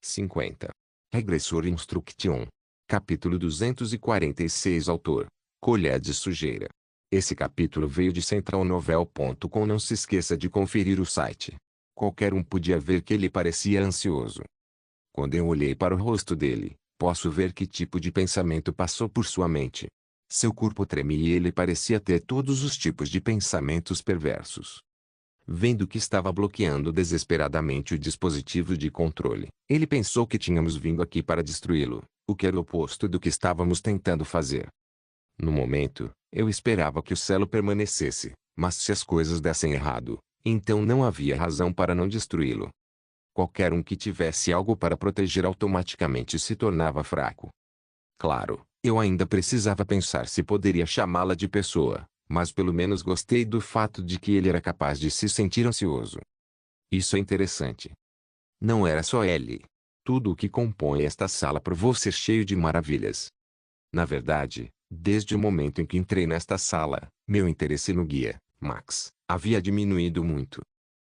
50. Regressor Instruction. Capítulo 246. Autor: Colher de Sujeira. Esse capítulo veio de centralnovel.com. Não se esqueça de conferir o site. Qualquer um podia ver que ele parecia ansioso. Quando eu olhei para o rosto dele, posso ver que tipo de pensamento passou por sua mente. Seu corpo tremia e ele parecia ter todos os tipos de pensamentos perversos. Vendo que estava bloqueando desesperadamente o dispositivo de controle, ele pensou que tínhamos vindo aqui para destruí-lo, o que era o oposto do que estávamos tentando fazer. No momento, eu esperava que o selo permanecesse, mas se as coisas dessem errado, então não havia razão para não destruí-lo. Qualquer um que tivesse algo para proteger automaticamente se tornava fraco. Claro, eu ainda precisava pensar se poderia chamá-la de pessoa, mas pelo menos gostei do fato de que ele era capaz de se sentir ansioso. Isso é interessante. Não era só ele. Tudo o que compõe esta sala provou ser cheio de maravilhas. Na verdade, desde o momento em que entrei nesta sala, meu interesse no guia, Max, havia diminuído muito.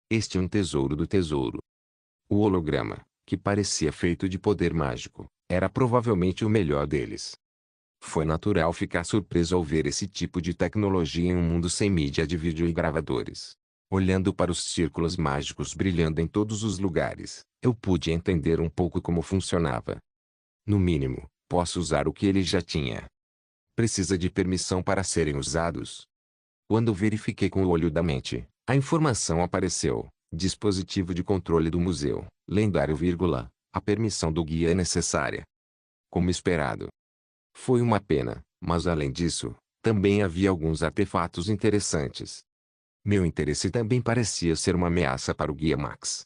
Este é um tesouro do tesouro. O holograma, que parecia feito de poder mágico, era provavelmente o melhor deles. Foi natural ficar surpreso ao ver esse tipo de tecnologia em um mundo sem mídia de vídeo e gravadores. Olhando para os círculos mágicos brilhando em todos os lugares, eu pude entender um pouco como funcionava. No mínimo, posso usar o que ele já tinha. Precisa de permissão para serem usados? Quando verifiquei com o olho da mente, a informação apareceu: dispositivo de controle do museu, lendário, a permissão do guia é necessária. Como esperado. Foi uma pena, mas além disso, também havia alguns artefatos interessantes. Meu interesse também parecia ser uma ameaça para o guia Max.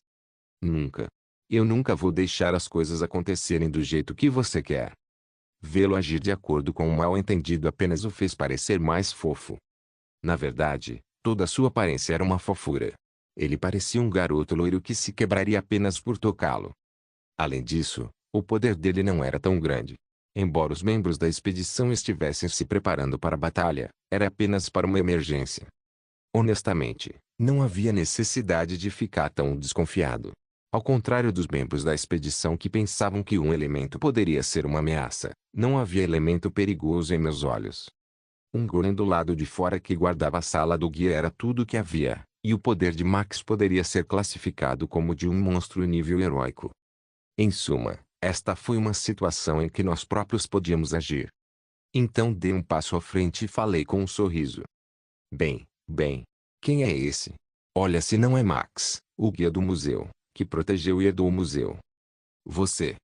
Nunca. Eu nunca vou deixar as coisas acontecerem do jeito que você quer. Vê-lo agir de acordo com o mal-entendido apenas o fez parecer mais fofo. Na verdade, toda a sua aparência era uma fofura. Ele parecia um garoto loiro que se quebraria apenas por tocá-lo. Além disso, o poder dele não era tão grande. Embora os membros da expedição estivessem se preparando para a batalha, era apenas para uma emergência. Honestamente, não havia necessidade de ficar tão desconfiado. Ao contrário dos membros da expedição que pensavam que um elemento poderia ser uma ameaça, não havia elemento perigoso em meus olhos. Um golem do lado de fora que guardava a sala do guia era tudo o que havia, e o poder de Max poderia ser classificado como de um monstro nível heróico. Em suma, esta foi uma situação em que nós próprios podíamos agir. Então dei um passo à frente e falei com um sorriso. Bem, quem é esse? Olha, se não é Max, o guia do museu, que protegeu e herdou o museu. Você.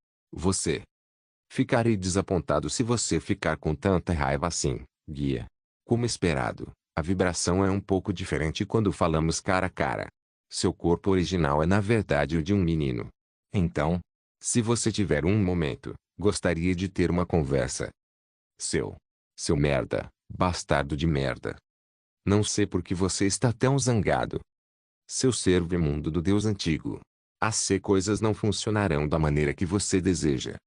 Ficarei desapontado se você ficar com tanta raiva assim, guia. Como esperado, a vibração é um pouco diferente quando falamos cara a cara. Seu corpo original é na verdade o de um menino. Então, se você tiver um momento, gostaria de ter uma conversa. Seu merda, bastardo de merda. Não sei por que você está tão zangado. Seu servo imundo do Deus antigo. As coisas não funcionarão da maneira que você deseja.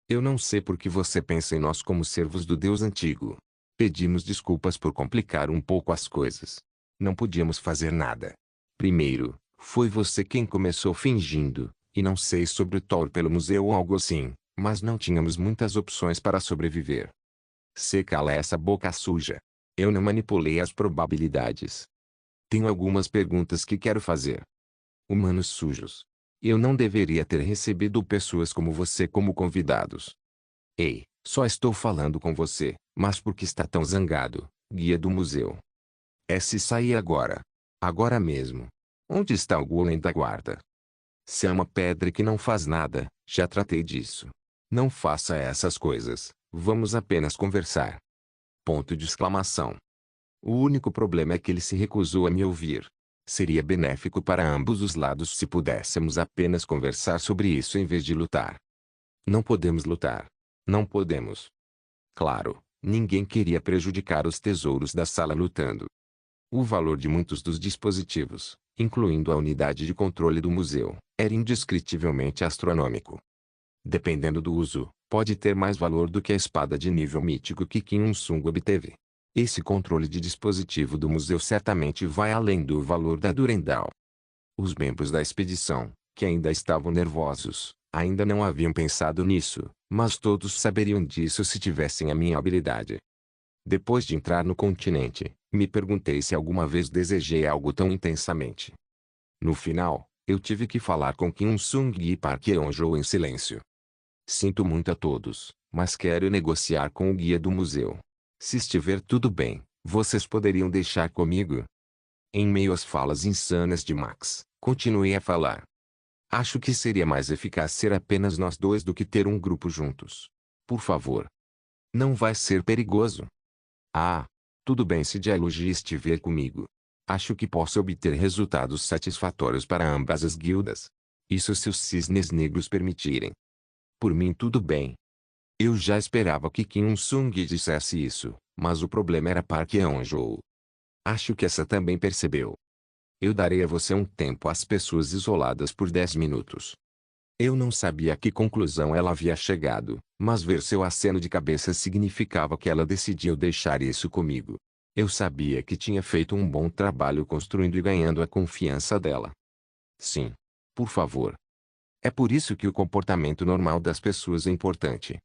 Eu não sei por que você pensa em nós como servos do Deus antigo. Pedimos desculpas por complicar um pouco as coisas. Não podíamos fazer nada. Primeiro, foi você quem começou fingindo, e não sei sobre o tour pelo museu ou algo assim, mas não tínhamos muitas opções para sobreviver. Se cala essa boca suja. Eu não manipulei as probabilidades. Tenho algumas perguntas que quero fazer. Humanos sujos. Eu não deveria ter recebido pessoas como você como convidados. Ei, só estou falando com você, mas por que está tão zangado, guia do museu? Se sair agora. Agora mesmo. Onde está o golem da guarda? Se é uma pedra que não faz nada, já tratei disso. Não faça essas coisas, vamos apenas conversar. Ponto de exclamação. O único problema é que ele se recusou a me ouvir. Seria benéfico para ambos os lados se pudéssemos apenas conversar sobre isso em vez de lutar. Não podemos lutar. Não podemos. Claro, ninguém queria prejudicar os tesouros da sala lutando. O valor de muitos dos dispositivos, incluindo a unidade de controle do museu, era indescritivelmente astronômico. Dependendo do uso, pode ter mais valor do que a espada de nível mítico que Kim Il-sung obteve. Esse controle de dispositivo do museu certamente vai além do valor da Durendal. Os membros da expedição, que ainda estavam nervosos, Ainda não haviam pensado nisso, mas todos saberiam disso se tivessem a minha habilidade. Depois de entrar no continente, me perguntei se alguma vez desejei algo tão intensamente. No final, eu tive que falar com Kim Il-sung e Park Yeon-jo em silêncio. Sinto muito a todos, mas quero negociar com o guia do museu. Se estiver tudo bem, vocês poderiam deixar comigo? Em meio às falas insanas de Max, continuei a falar. Acho que seria mais eficaz ser apenas nós dois do que ter um grupo juntos. Por favor. Não vai ser perigoso. Ah, tudo bem se Dialogia estiver comigo. Acho que posso obter resultados satisfatórios para ambas as guildas. Isso se os cisnes negros permitirem. Por mim tudo bem. Eu já esperava que Kim Il-sung dissesse isso, mas o problema era Park Yeon-jo. Acho que essa também percebeu. Eu darei a você um tempo às pessoas isoladas por 10 minutos. Eu não sabia a que conclusão ela havia chegado, mas ver seu aceno de cabeça significava que ela decidiu deixar isso comigo. Eu sabia que tinha feito um bom trabalho construindo e ganhando a confiança dela. Sim. Por favor. É por isso que o comportamento normal das pessoas é importante.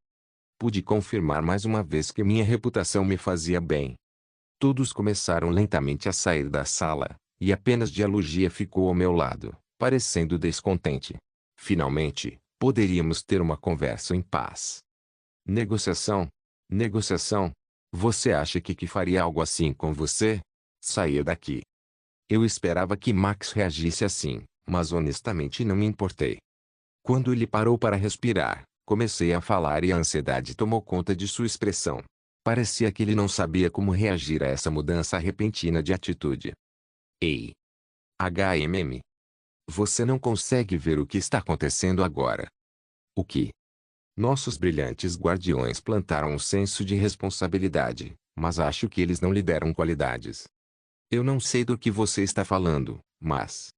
Pude confirmar mais uma vez que minha reputação me fazia bem. Todos começaram lentamente a sair da sala, e apenas Dialogia ficou ao meu lado, parecendo descontente. Finalmente, poderíamos ter uma conversa em paz. Negociação? Negociação? Você acha que faria algo assim com você? Saia daqui. Eu esperava que Max reagisse assim, mas honestamente não me importei. Quando ele parou para respirar, comecei a falar e a ansiedade tomou conta de sua expressão. Parecia que ele não sabia como reagir a essa mudança repentina de atitude. Ei! HMM. Você não consegue ver o que está acontecendo agora. O que? Nossos brilhantes guardiões plantaram um senso de responsabilidade, mas acho que eles não lhe deram qualidades. Eu não sei do que você está falando, mas...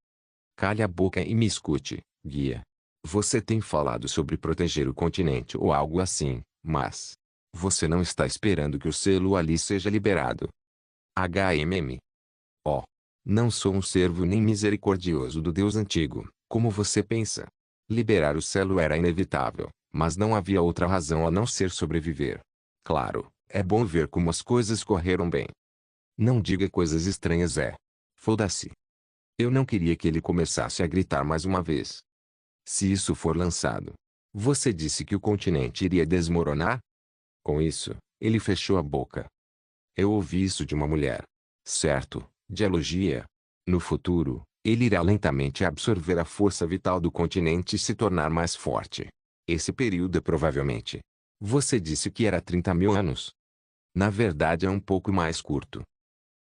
Calhe a boca e me escute, guia. Você tem falado sobre proteger o continente ou algo assim, mas... Você não está esperando que o selo ali seja liberado. HMM. Oh. Não sou um servo nem misericordioso do Deus antigo, como você pensa. Liberar o selo era inevitável, mas não havia outra razão a não ser sobreviver. Claro, é bom ver como as coisas correram bem. Não diga coisas estranhas Foda-se. Eu não queria que ele começasse a gritar mais uma vez. Se isso for lançado. Você disse que o continente iria desmoronar? Com isso, ele fechou a boca. Eu ouvi isso de uma mulher. Certo. Dialogia. No futuro, ele irá lentamente absorver a força vital do continente e se tornar mais forte. Esse período é provavelmente... Você disse que era 30.000 anos. Na verdade é um pouco mais curto.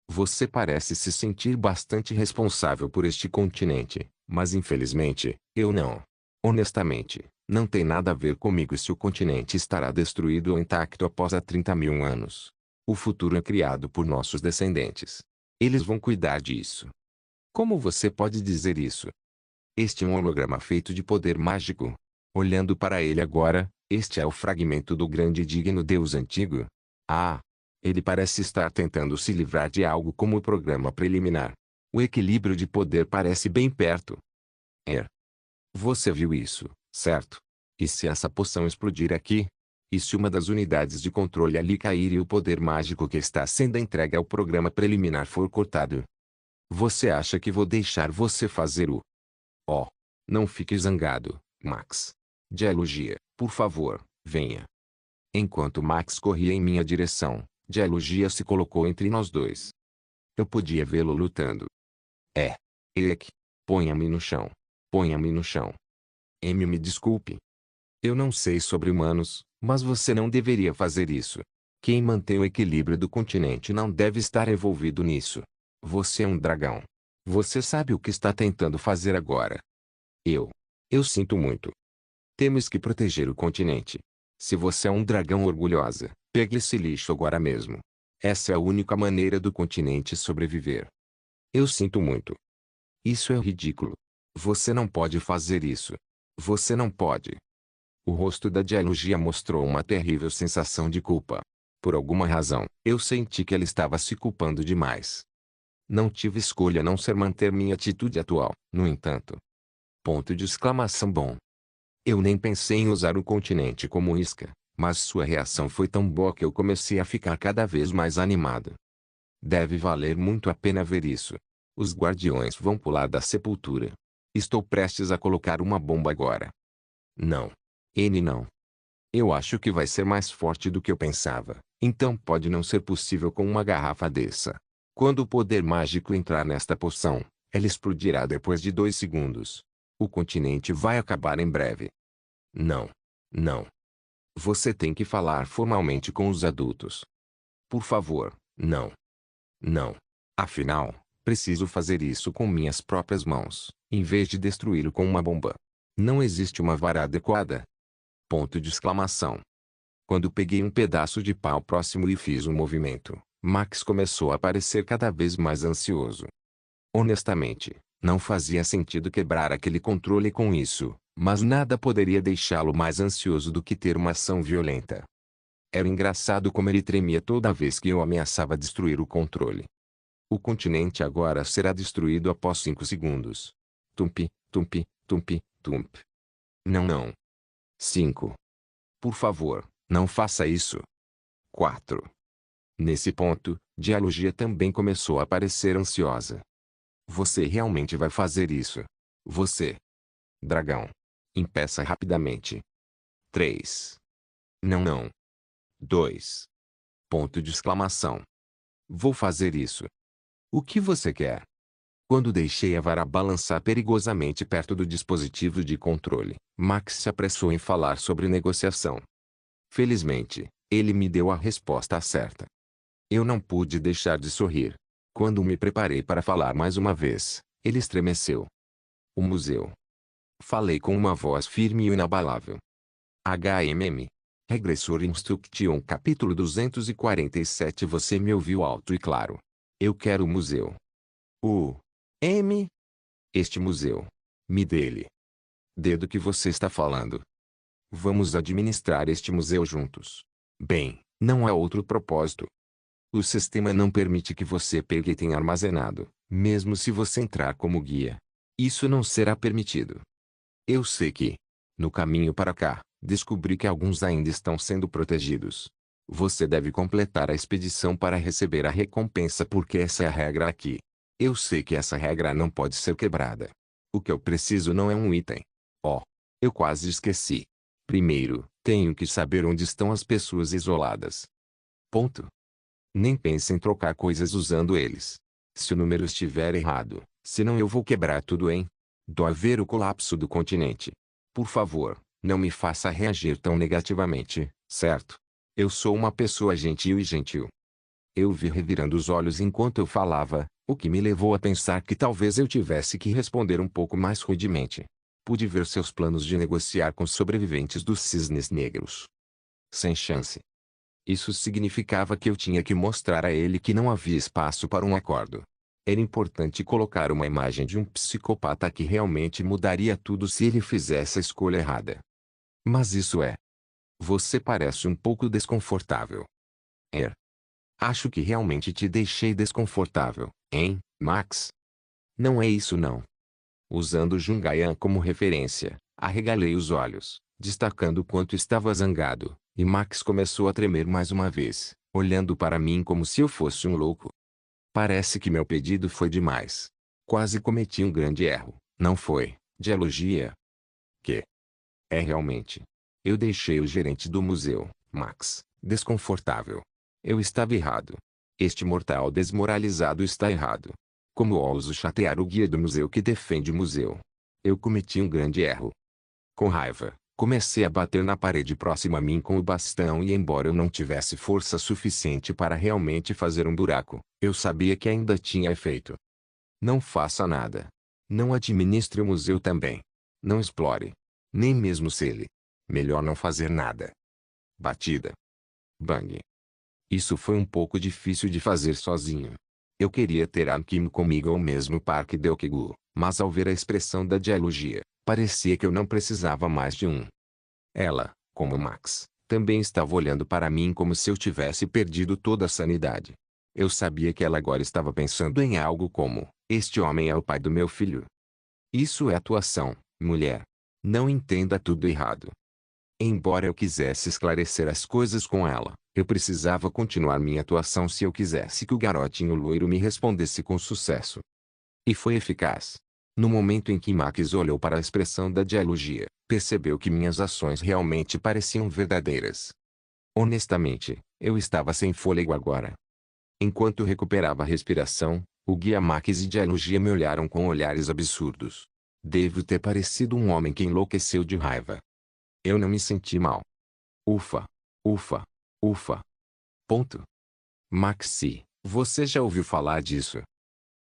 Você parece se sentir bastante responsável por este continente, mas infelizmente, eu não. Honestamente, não tem nada a ver comigo se o continente estará destruído ou intacto após há 30.000 anos. O futuro é criado por nossos descendentes. Eles vão cuidar disso. Como você pode dizer isso? Este é um holograma feito de poder mágico. Olhando para ele agora, este é o fragmento do grande e digno Deus antigo. Ah! Ele parece estar tentando se livrar de algo como o programa preliminar. O equilíbrio de poder parece bem perto. Você viu isso, certo? E se essa poção explodir aqui? E se uma das unidades de controle ali cair e o poder mágico que está sendo entregue ao programa preliminar for cortado? Você acha que vou deixar você fazer o... Oh! Não fique zangado, Max. Dialogia, por favor, venha. Enquanto Max corria em minha direção, Dialogia se colocou entre nós dois. Eu podia vê-lo lutando. Ek. Ponha-me no chão. Ponha-me no chão. Me desculpe. Eu não sei sobre humanos, mas você não deveria fazer isso. Quem mantém o equilíbrio do continente não deve estar envolvido nisso. Você é um dragão. Você sabe o que está tentando fazer agora. Eu sinto muito. Temos que proteger o continente. Se você é um dragão orgulhosa, pegue esse lixo agora mesmo. Essa é a única maneira do continente sobreviver. Eu sinto muito. Isso é ridículo. Você não pode fazer isso. Você não pode. O rosto da Dialogia mostrou uma terrível sensação de culpa. Por alguma razão, eu senti que ela estava se culpando demais. Não tive escolha a não ser manter minha atitude atual, no entanto. Ponto de exclamação bom. Eu nem pensei em usar o continente como isca, mas sua reação foi tão boa que eu comecei a ficar cada vez mais animado. Deve valer muito a pena ver isso. Os guardiões vão pular da sepultura. Estou prestes a colocar uma bomba agora. Não. N não. Eu acho que vai ser mais forte do que eu pensava, então pode não ser possível com uma garrafa dessa. Quando o poder mágico entrar nesta poção, ela explodirá depois de 2 segundos. O continente vai acabar em breve. Não. Não. Você tem que falar formalmente com os adultos. Por favor, não. Não. Afinal, preciso fazer isso com minhas próprias mãos, em vez de destruí-lo com uma bomba. Não existe uma vara adequada. Ponto de exclamação. Quando peguei um pedaço de pau próximo e fiz um movimento, Max começou a parecer cada vez mais ansioso. Honestamente, não fazia sentido quebrar aquele controle com isso, mas nada poderia deixá-lo mais ansioso do que ter uma ação violenta. Era engraçado como ele tremia toda vez que eu ameaçava destruir o controle. O continente agora será destruído após 5 segundos. Tump, tump, tump, tump. Não, não. 5. Por favor, não faça isso. 4. Nesse ponto, Dialogia também começou a parecer ansiosa. Você realmente vai fazer isso? Você. Dragão. Impeça rapidamente. 3. Não, não. 2. Ponto de exclamação. Vou fazer isso. O que você quer? Quando deixei a vara balançar perigosamente perto do dispositivo de controle, Max se apressou em falar sobre negociação. Felizmente, ele me deu a resposta certa. Eu não pude deixar de sorrir. Quando me preparei para falar mais uma vez, ele estremeceu. O museu. Falei com uma voz firme e inabalável. HMM. Regressor Instruction capítulo 247. Você me ouviu alto e claro. Eu quero o museu. M. Este museu. Me dele. Do que você está falando? Vamos administrar este museu juntos. Bem, não há outro propósito. O sistema não permite que você pegue e tenha armazenado, mesmo se você entrar como guia. Isso não será permitido. Eu sei que, no caminho para cá, descobri que alguns ainda estão sendo protegidos. Você deve completar a expedição para receber a recompensa porque essa é a regra aqui. Eu sei que essa regra não pode ser quebrada. O que eu preciso não é um item. Oh, eu quase esqueci. Primeiro, tenho que saber onde estão as pessoas isoladas. Ponto. Nem pense em trocar coisas usando eles. Se o número estiver errado, senão eu vou quebrar tudo do haver o colapso do continente. Por favor, não me faça reagir tão negativamente, certo? Eu sou uma pessoa gentil e gentil. Eu vi revirando os olhos enquanto eu falava, o que me levou a pensar que talvez eu tivesse que responder um pouco mais rudemente. Pude ver seus planos de negociar com os sobreviventes dos cisnes negros. Sem chance. Isso significava que eu tinha que mostrar a ele que não havia espaço para um acordo. Era importante colocar uma imagem de um psicopata que realmente mudaria tudo se ele fizesse a escolha errada. Mas isso é. Você parece um pouco desconfortável. Acho que realmente te deixei desconfortável, Max? Não é isso não. Usando Jungayan como referência, arregalei os olhos, destacando o quanto estava zangado, e Max começou a tremer mais uma vez, olhando para mim como se eu fosse um louco. Parece que meu pedido foi demais. Quase cometi um grande erro, não foi, Dialogia? Que? É realmente. Eu deixei o gerente do museu, Max, desconfortável. Eu estava errado. Este mortal desmoralizado está errado. Como ouso chatear o guia do museu que defende o museu? Eu cometi um grande erro. Com raiva, comecei a bater na parede próxima a mim com o bastão e embora eu não tivesse força suficiente para realmente fazer um buraco, eu sabia que ainda tinha efeito. Não faça nada. Não administre o museu também. Não explore. Nem mesmo se ele. Melhor não fazer nada. Batida. Bang. Isso foi um pouco difícil de fazer sozinho. Eu queria ter a Kim comigo ao mesmo parque de Okigu, mas ao ver a expressão da Dialogia, parecia que eu não precisava mais de um. Ela, como Max, também estava olhando para mim como se eu tivesse perdido toda a sanidade. Eu sabia que ela agora estava pensando em algo como, este homem é o pai do meu filho. Isso é atuação, mulher. Não entenda tudo errado. Embora eu quisesse esclarecer as coisas com ela, eu precisava continuar minha atuação se eu quisesse que o garotinho loiro me respondesse com sucesso. E foi eficaz. No momento em que Max olhou para a expressão da dialogia, percebeu que minhas ações realmente pareciam verdadeiras. Honestamente, eu estava sem fôlego agora. Enquanto recuperava a respiração, o guia Max e dialogia me olharam com olhares absurdos. Devo ter parecido um homem que enlouqueceu de raiva. Eu não me senti mal. Ufa. Ufa. Ufa. Ponto. Maxi, você já ouviu falar disso?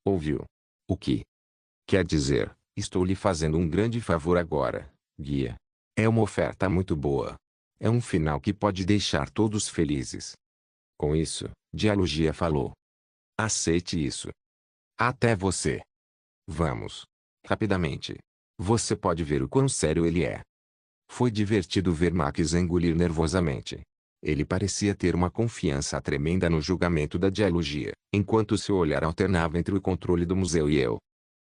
Ouviu. O que? Quer dizer, estou lhe fazendo um grande favor agora, guia. É uma oferta muito boa. É um final que pode deixar todos felizes. Com isso, Dialogia falou. Aceite isso. Até você. Vamos. Rapidamente. Você pode ver o quão sério ele é. Foi divertido ver Max engolir nervosamente. Ele parecia ter uma confiança tremenda no julgamento da Dialogia, enquanto seu olhar alternava entre o controle do museu e eu.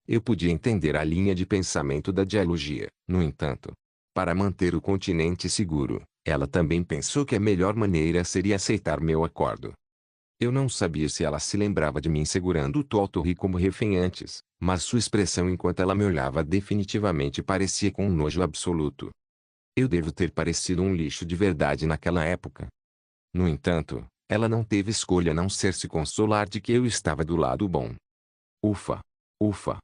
Eu podia entender a linha de pensamento da Dialogia, no entanto. Para manter o continente seguro, ela também pensou que a melhor maneira seria aceitar meu acordo. Eu não sabia se ela se lembrava de mim segurando o Totori como refém antes, mas sua expressão enquanto ela me olhava definitivamente parecia com um nojo absoluto. Eu devo ter parecido um lixo de verdade naquela época. No entanto, ela não teve escolha a não ser se consolar de que eu estava do lado bom. Ufa. Ufa.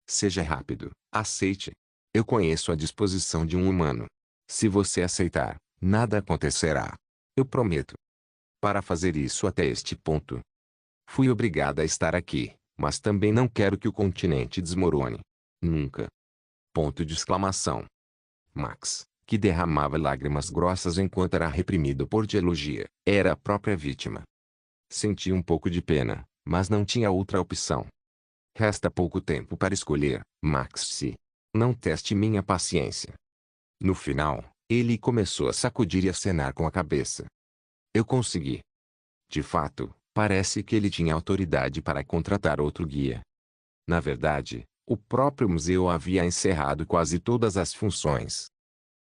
Seja rápido, aceite. Eu conheço a disposição de um humano. Se você aceitar, nada acontecerá. Eu prometo. Para fazer isso até este ponto, fui obrigada a estar aqui, mas também não quero que o continente desmorone. Nunca. Ponto de exclamação. Max, que derramava lágrimas grossas enquanto era reprimido por Dialogia, era a própria vítima. Senti um pouco de pena, mas não tinha outra opção. Resta pouco tempo para escolher, Maxi. Não teste minha paciência. No final, ele começou a sacudir e acenar com a cabeça. Eu consegui. De fato, parece que ele tinha autoridade para contratar outro guia. Na verdade, o próprio museu havia encerrado quase todas as funções.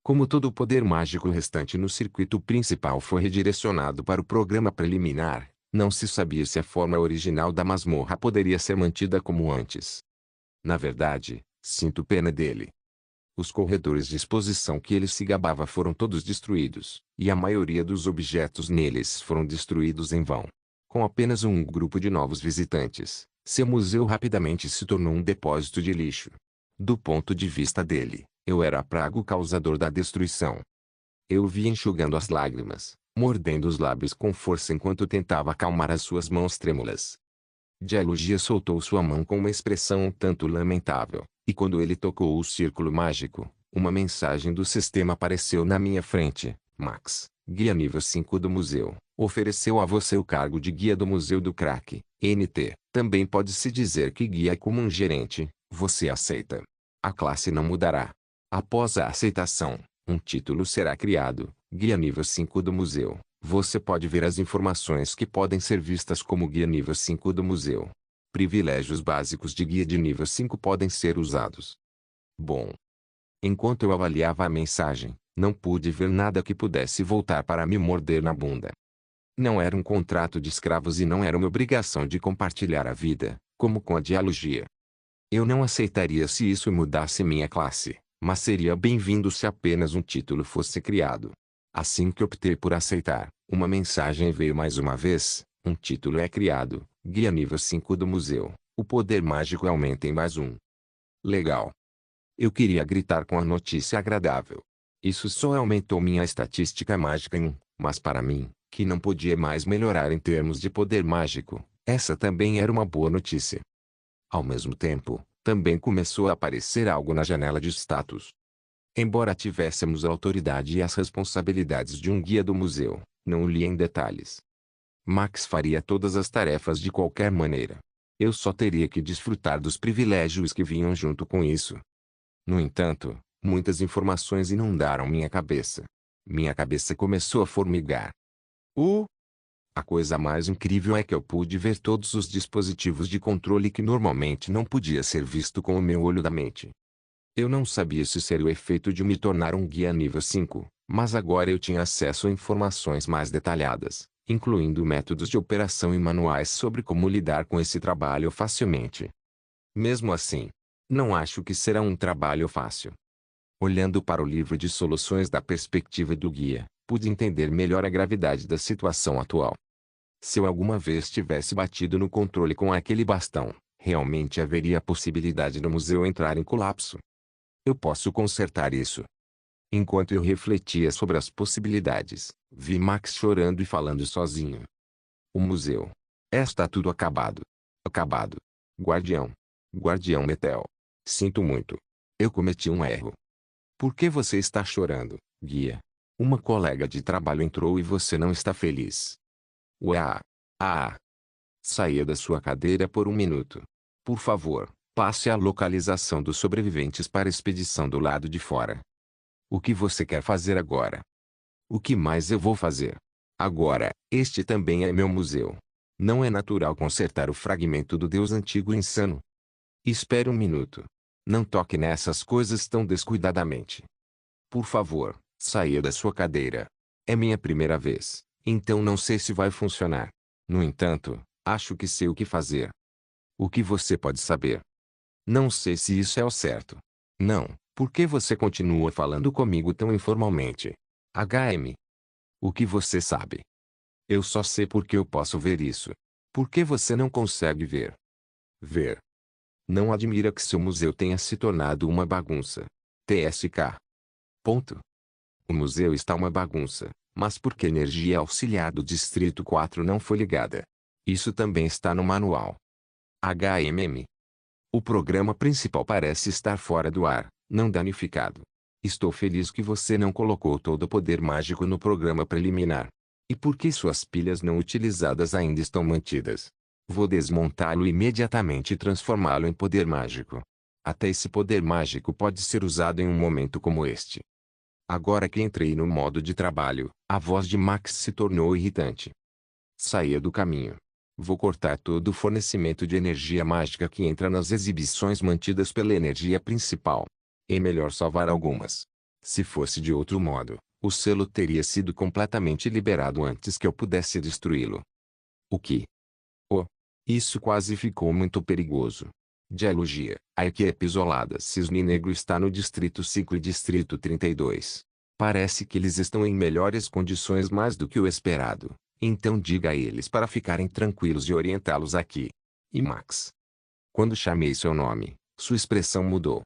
Como todo o poder mágico restante no circuito principal foi redirecionado para o programa preliminar, não se sabia se a forma original da masmorra poderia ser mantida como antes. Na verdade, sinto pena dele. Os corredores de exposição que ele se gabava foram todos destruídos, e a maioria dos objetos neles foram destruídos em vão. Com apenas um grupo de novos visitantes, seu museu rapidamente se tornou um depósito de lixo. Do ponto de vista dele, eu era a praga o causador da destruição. Eu o via enxugando as lágrimas, mordendo os lábios com força enquanto tentava acalmar as suas mãos trêmulas. Dialogia soltou sua mão com uma expressão um tanto lamentável, e quando ele tocou o círculo mágico, uma mensagem do sistema apareceu na minha frente. Max, guia nível 5 do museu, ofereceu a você o cargo de guia do Museu do Crack, NT. Também pode-se dizer que guia como um gerente. Você aceita? A classe não mudará. Após a aceitação, um título será criado, guia nível 5 do museu. Você pode ver as informações que podem ser vistas como guia nível 5 do museu. Privilégios básicos de guia de nível 5 podem ser usados. Bom. Enquanto eu avaliava a mensagem, não pude ver nada que pudesse voltar para me morder na bunda. Não era um contrato de escravos e não era uma obrigação de compartilhar a vida, como com a Dialogia. Eu não aceitaria se isso mudasse minha classe, mas seria bem-vindo se apenas um título fosse criado. Assim que optei por aceitar, uma mensagem veio mais uma vez. Um título é criado, guia nível 5 do museu. O poder mágico aumenta em mais um. Legal. Eu queria gritar com a notícia agradável. Isso só aumentou minha estatística mágica em 1, mas para mim, que não podia mais melhorar em termos de poder mágico, essa também era uma boa notícia. Ao mesmo tempo, também começou a aparecer algo na janela de status. Embora tivéssemos a autoridade e as responsabilidades de um guia do museu, não o li em detalhes. Max faria todas as tarefas de qualquer maneira. Eu só teria que desfrutar dos privilégios que vinham junto com isso. No entanto, muitas informações inundaram minha cabeça. Minha cabeça começou a formigar. A coisa mais incrível é que eu pude ver todos os dispositivos de controle que normalmente não podia ser visto com o meu olho da mente. Eu não sabia se seria o efeito de me tornar um guia nível 5, mas agora eu tinha acesso a informações mais detalhadas, incluindo métodos de operação e manuais sobre como lidar com esse trabalho facilmente. Mesmo assim, não acho que será um trabalho fácil. Olhando para o livro de soluções da perspectiva do guia, pude entender melhor a gravidade da situação atual. Se eu alguma vez tivesse batido no controle com aquele bastão, realmente haveria a possibilidade do museu entrar em colapso. Eu posso consertar isso. Enquanto eu refletia sobre as possibilidades, vi Max chorando e falando sozinho. O museu. Está tudo acabado. Acabado. Guardião. Guardião Metel. Sinto muito. Eu cometi um erro. Por que você está chorando, guia? Uma colega de trabalho entrou e você não está feliz. Ué. Ah. Saia da sua cadeira por um minuto. Por favor, passe a localização dos sobreviventes para a expedição do lado de fora. O que você quer fazer agora? O que mais eu vou fazer? Agora, este também é meu museu. Não é natural consertar o fragmento do Deus antigo insano. Espere um minuto. Não toque nessas coisas tão descuidadamente. Por favor, saia da sua cadeira. É minha primeira vez, então não sei se vai funcionar. No entanto, acho que sei o que fazer. O que você pode saber? Não sei se isso é o certo. Não, por que você continua falando comigo tão informalmente? HM. O que você sabe? Eu só sei porque eu posso ver isso. Por que você não consegue ver? Ver. Não admira que seu museu tenha se tornado uma bagunça. TSK. Ponto. O museu está uma bagunça, mas porque a energia auxiliar do Distrito 4 não foi ligada. Isso também está no manual. HMM. O programa principal parece estar fora do ar, não danificado. Estou feliz que você não colocou todo o poder mágico no programa preliminar. E por que suas pilhas não utilizadas ainda estão mantidas? Vou desmontá-lo imediatamente e transformá-lo em poder mágico. Até esse poder mágico pode ser usado em um momento como este. Agora que entrei no modo de trabalho, a voz de Max se tornou irritante. Saia do caminho. Vou cortar todo o fornecimento de energia mágica que entra nas exibições mantidas pela energia principal. É melhor salvar algumas. Se fosse de outro modo, o selo teria sido completamente liberado antes que eu pudesse destruí-lo. O que? Oh! Isso quase ficou muito perigoso. Dialogia. A equipe isolada Cisne Negro está no Distrito 5 e Distrito 32. Parece que eles estão em melhores condições mais do que o esperado. Então diga a eles para ficarem tranquilos e orientá-los aqui. E Max. Quando chamei seu nome, sua expressão mudou.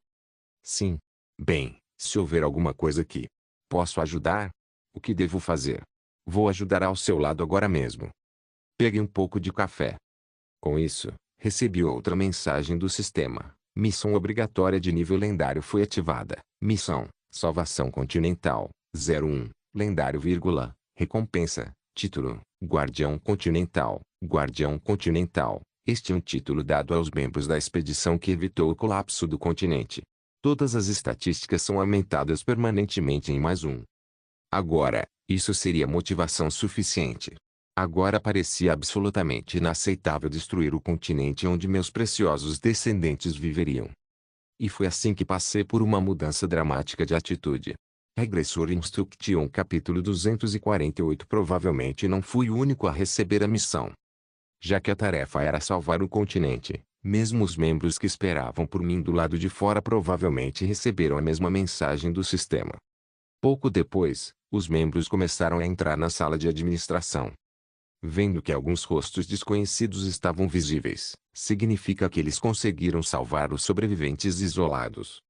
Sim. Bem, se houver alguma coisa que posso ajudar, o que devo fazer? Vou ajudar ao seu lado agora mesmo. Pegue um pouco de café. Com isso, recebi outra mensagem do sistema. Missão obrigatória de nível lendário foi ativada. Missão, Salvação Continental, 01, lendário, vírgula, recompensa, título, Guardião Continental, Guardião Continental. Este é um título dado aos membros da expedição que evitou o colapso do continente. Todas as estatísticas são aumentadas permanentemente em +1. Agora, isso seria motivação suficiente. Agora parecia absolutamente inaceitável destruir o continente onde meus preciosos descendentes viveriam. E foi assim que passei por uma mudança dramática de atitude. Regressor Instruction capítulo 248. Provavelmente não fui o único a receber a missão. Já que a tarefa era salvar o continente, mesmo os membros que esperavam por mim do lado de fora provavelmente receberam a mesma mensagem do sistema. Pouco depois, os membros começaram a entrar na sala de administração. Vendo que alguns rostos desconhecidos estavam visíveis, significa que eles conseguiram salvar os sobreviventes isolados.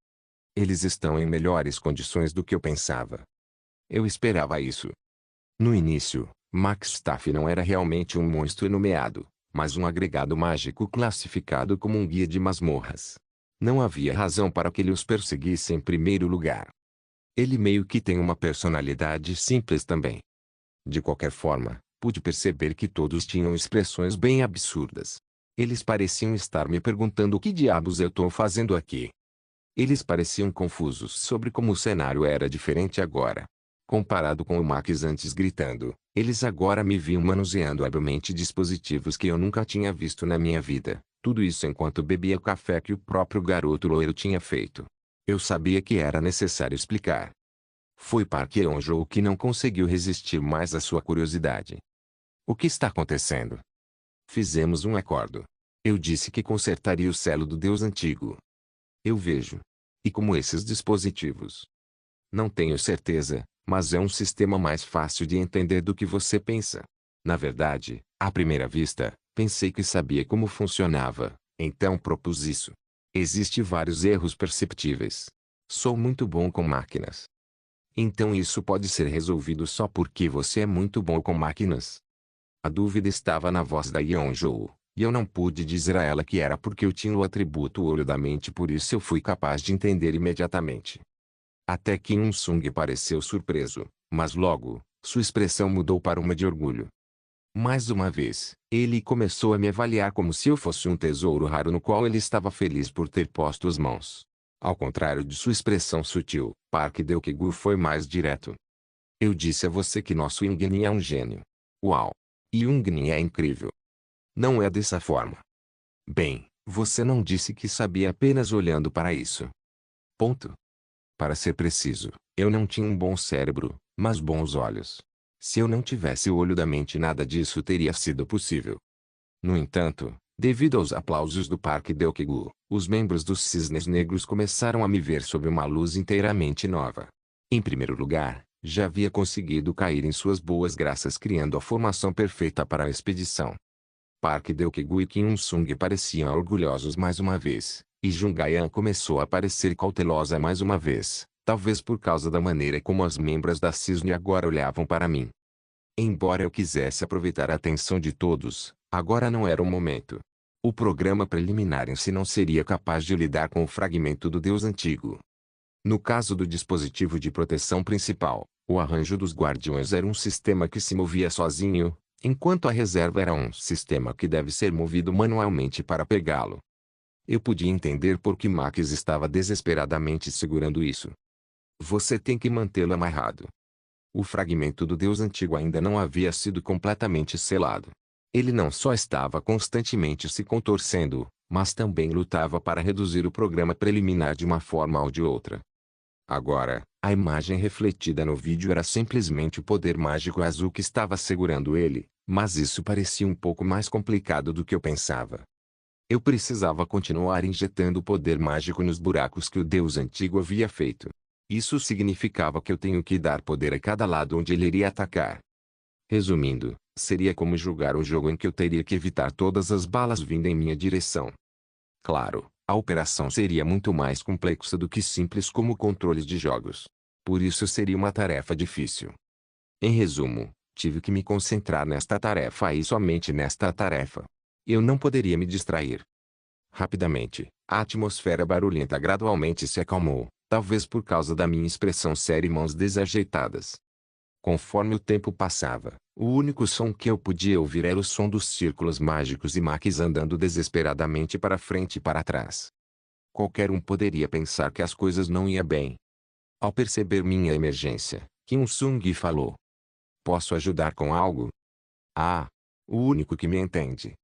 Eles estão em melhores condições do que eu pensava. Eu esperava isso. No início, Max Staff não era realmente um monstro nomeado, mas um agregado mágico classificado como um guia de masmorras. Não havia razão para que ele os perseguisse em primeiro lugar. Ele meio que tem uma personalidade simples também. De qualquer forma, pude perceber que todos tinham expressões bem absurdas. Eles pareciam estar me perguntando o que diabos eu estou fazendo aqui. Eles pareciam confusos sobre como o cenário era diferente agora. Comparado com o Max antes gritando, eles agora me viam manuseando habilmente dispositivos que eu nunca tinha visto na minha vida. Tudo isso enquanto bebia o café que o próprio garoto loiro tinha feito. Eu sabia que era necessário explicar. Foi Park Yeon-jo que não conseguiu resistir mais à sua curiosidade. O que está acontecendo? Fizemos um acordo. Eu disse que consertaria o selo do Deus antigo. Eu vejo. E como esses dispositivos? Não tenho certeza, mas é um sistema mais fácil de entender do que você pensa. Na verdade, à primeira vista, pensei que sabia como funcionava, então propus isso. Existem vários erros perceptíveis. Sou muito bom com máquinas. Então isso pode ser resolvido só porque você é muito bom com máquinas? A dúvida estava na voz da Yeon-jo, e eu não pude dizer a ela que era porque eu tinha o atributo olho da mente, por isso eu fui capaz de entender imediatamente. Até que Sung pareceu surpreso, mas logo, sua expressão mudou para uma de orgulho. Mais uma vez, ele começou a me avaliar como se eu fosse um tesouro raro no qual ele estava feliz por ter posto as mãos. Ao contrário de sua expressão sutil, Park Deok-gu foi mais direto. Eu disse a você que nosso Yingni é um gênio. Uau! Yingni é incrível. Não é dessa forma. Bem, você não disse que sabia apenas olhando para isso. Ponto. Para ser preciso, eu não tinha um bom cérebro, mas bons olhos. Se eu não tivesse o olho da mente, nada disso teria sido possível. No entanto, devido aos aplausos do Parque Deok-gu, os membros dos Cisnes Negros começaram a me ver sob uma luz inteiramente nova. Em primeiro lugar, já havia conseguido cair em suas boas graças, criando a formação perfeita para a expedição. Park Deok-gu e Kim Il-sung pareciam orgulhosos mais uma vez, e Jung-Ayan começou a parecer cautelosa mais uma vez, talvez por causa da maneira como as membros da Cisne agora olhavam para mim. Embora eu quisesse aproveitar a atenção de todos, agora não era o momento. O programa preliminar em si não seria capaz de lidar com o fragmento do Deus antigo. No caso do dispositivo de proteção principal, o arranjo dos guardiões era um sistema que se movia sozinho, enquanto a reserva era um sistema que deve ser movido manualmente para pegá-lo. Eu podia entender por que Max estava desesperadamente segurando isso. Você tem que mantê-lo amarrado. O fragmento do Deus antigo ainda não havia sido completamente selado. Ele não só estava constantemente se contorcendo, mas também lutava para reduzir o programa preliminar de uma forma ou de outra. Agora, a imagem refletida no vídeo era simplesmente o poder mágico azul que estava segurando ele, mas isso parecia um pouco mais complicado do que eu pensava. Eu precisava continuar injetando o poder mágico nos buracos que o Deus antigo havia feito. Isso significava que eu tenho que dar poder a cada lado onde ele iria atacar. Resumindo, seria como jogar um jogo em que eu teria que evitar todas as balas vindo em minha direção. Claro, a operação seria muito mais complexa do que simples como controles de jogos. Por isso seria uma tarefa difícil. Em resumo, tive que me concentrar nesta tarefa e somente nesta tarefa. Eu não poderia me distrair. Rapidamente, a atmosfera barulhenta gradualmente se acalmou, talvez por causa da minha expressão séria e mãos desajeitadas. Conforme o tempo passava, o único som que eu podia ouvir era o som dos círculos mágicos e Max andando desesperadamente para frente e para trás. Qualquer um poderia pensar que as coisas não iam bem. Ao perceber minha emergência, Kim Il-sung falou: "Posso ajudar com algo?" "Ah, o único que me entende."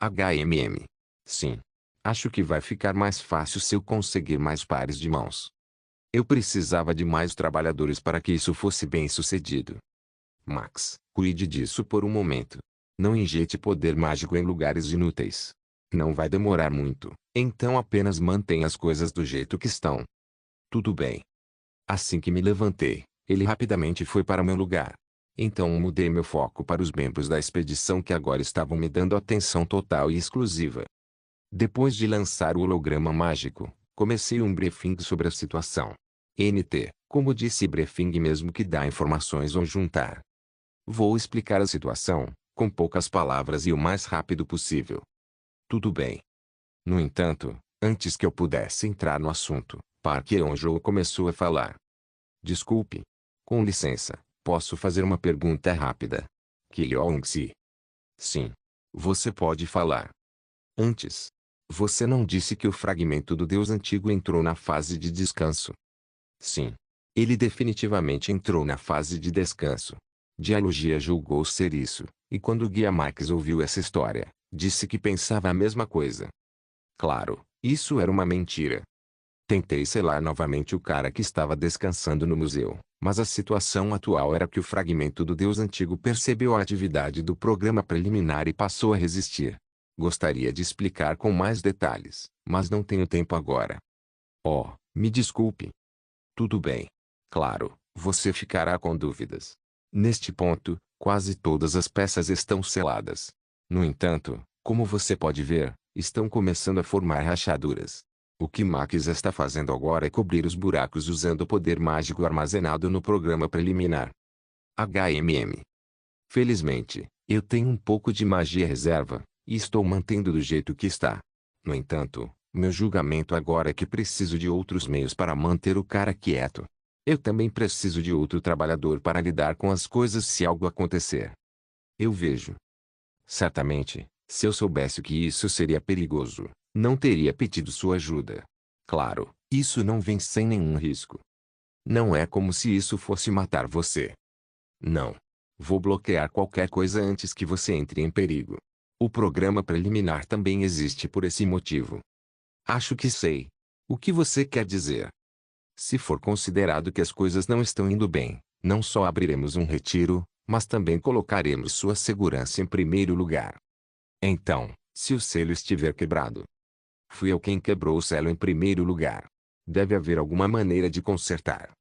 "HMM. Sim. Acho que vai ficar mais fácil se eu conseguir mais pares de mãos." Eu precisava de mais trabalhadores para que isso fosse bem sucedido. Max, cuide disso por um momento. Não injete poder mágico em lugares inúteis. Não vai demorar muito, então apenas mantenha as coisas do jeito que estão. Tudo bem. Assim que me levantei, ele rapidamente foi para meu lugar. Então mudei meu foco para os membros da expedição que agora estavam me dando atenção total e exclusiva. Depois de lançar o holograma mágico, comecei um briefing sobre a situação. NT, como disse briefing mesmo que dá informações ou juntar. Vou explicar a situação, com poucas palavras e o mais rápido possível. Tudo bem. No entanto, antes que eu pudesse entrar no assunto, Park Yeon-jo começou a falar. Desculpe. Com licença, posso fazer uma pergunta rápida? Ki-young-si. Sim. Você pode falar. Antes. Você não disse que o fragmento do Deus antigo entrou na fase de descanso? Sim. Ele definitivamente entrou na fase de descanso. Dialogia julgou ser isso, e quando o guia Max ouviu essa história, disse que pensava a mesma coisa. Claro, isso era uma mentira. Tentei selar novamente o cara que estava descansando no museu, mas a situação atual era que o fragmento do Deus antigo percebeu a atividade do programa preliminar e passou a resistir. Gostaria de explicar com mais detalhes, mas não tenho tempo agora. Oh, me desculpe. Tudo bem. Claro, você ficará com dúvidas. Neste ponto, quase todas as peças estão seladas. No entanto, como você pode ver, estão começando a formar rachaduras. O que Max está fazendo agora é cobrir os buracos usando o poder mágico armazenado no programa preliminar. HMM. Felizmente, eu tenho um pouco de magia reserva, e estou mantendo do jeito que está. No entanto, meu julgamento agora é que preciso de outros meios para manter o cara quieto. Eu também preciso de outro trabalhador para lidar com as coisas se algo acontecer. Eu vejo. Certamente, se eu soubesse que isso seria perigoso, não teria pedido sua ajuda. Claro, isso não vem sem nenhum risco. Não é como se isso fosse matar você. Não. Vou bloquear qualquer coisa antes que você entre em perigo. O programa preliminar também existe por esse motivo. Acho que sei. O que você quer dizer? Se for considerado que as coisas não estão indo bem, não só abriremos um retiro, mas também colocaremos sua segurança em primeiro lugar. Então, se o selo estiver quebrado, fui eu quem quebrou o selo em primeiro lugar. Deve haver alguma maneira de consertar.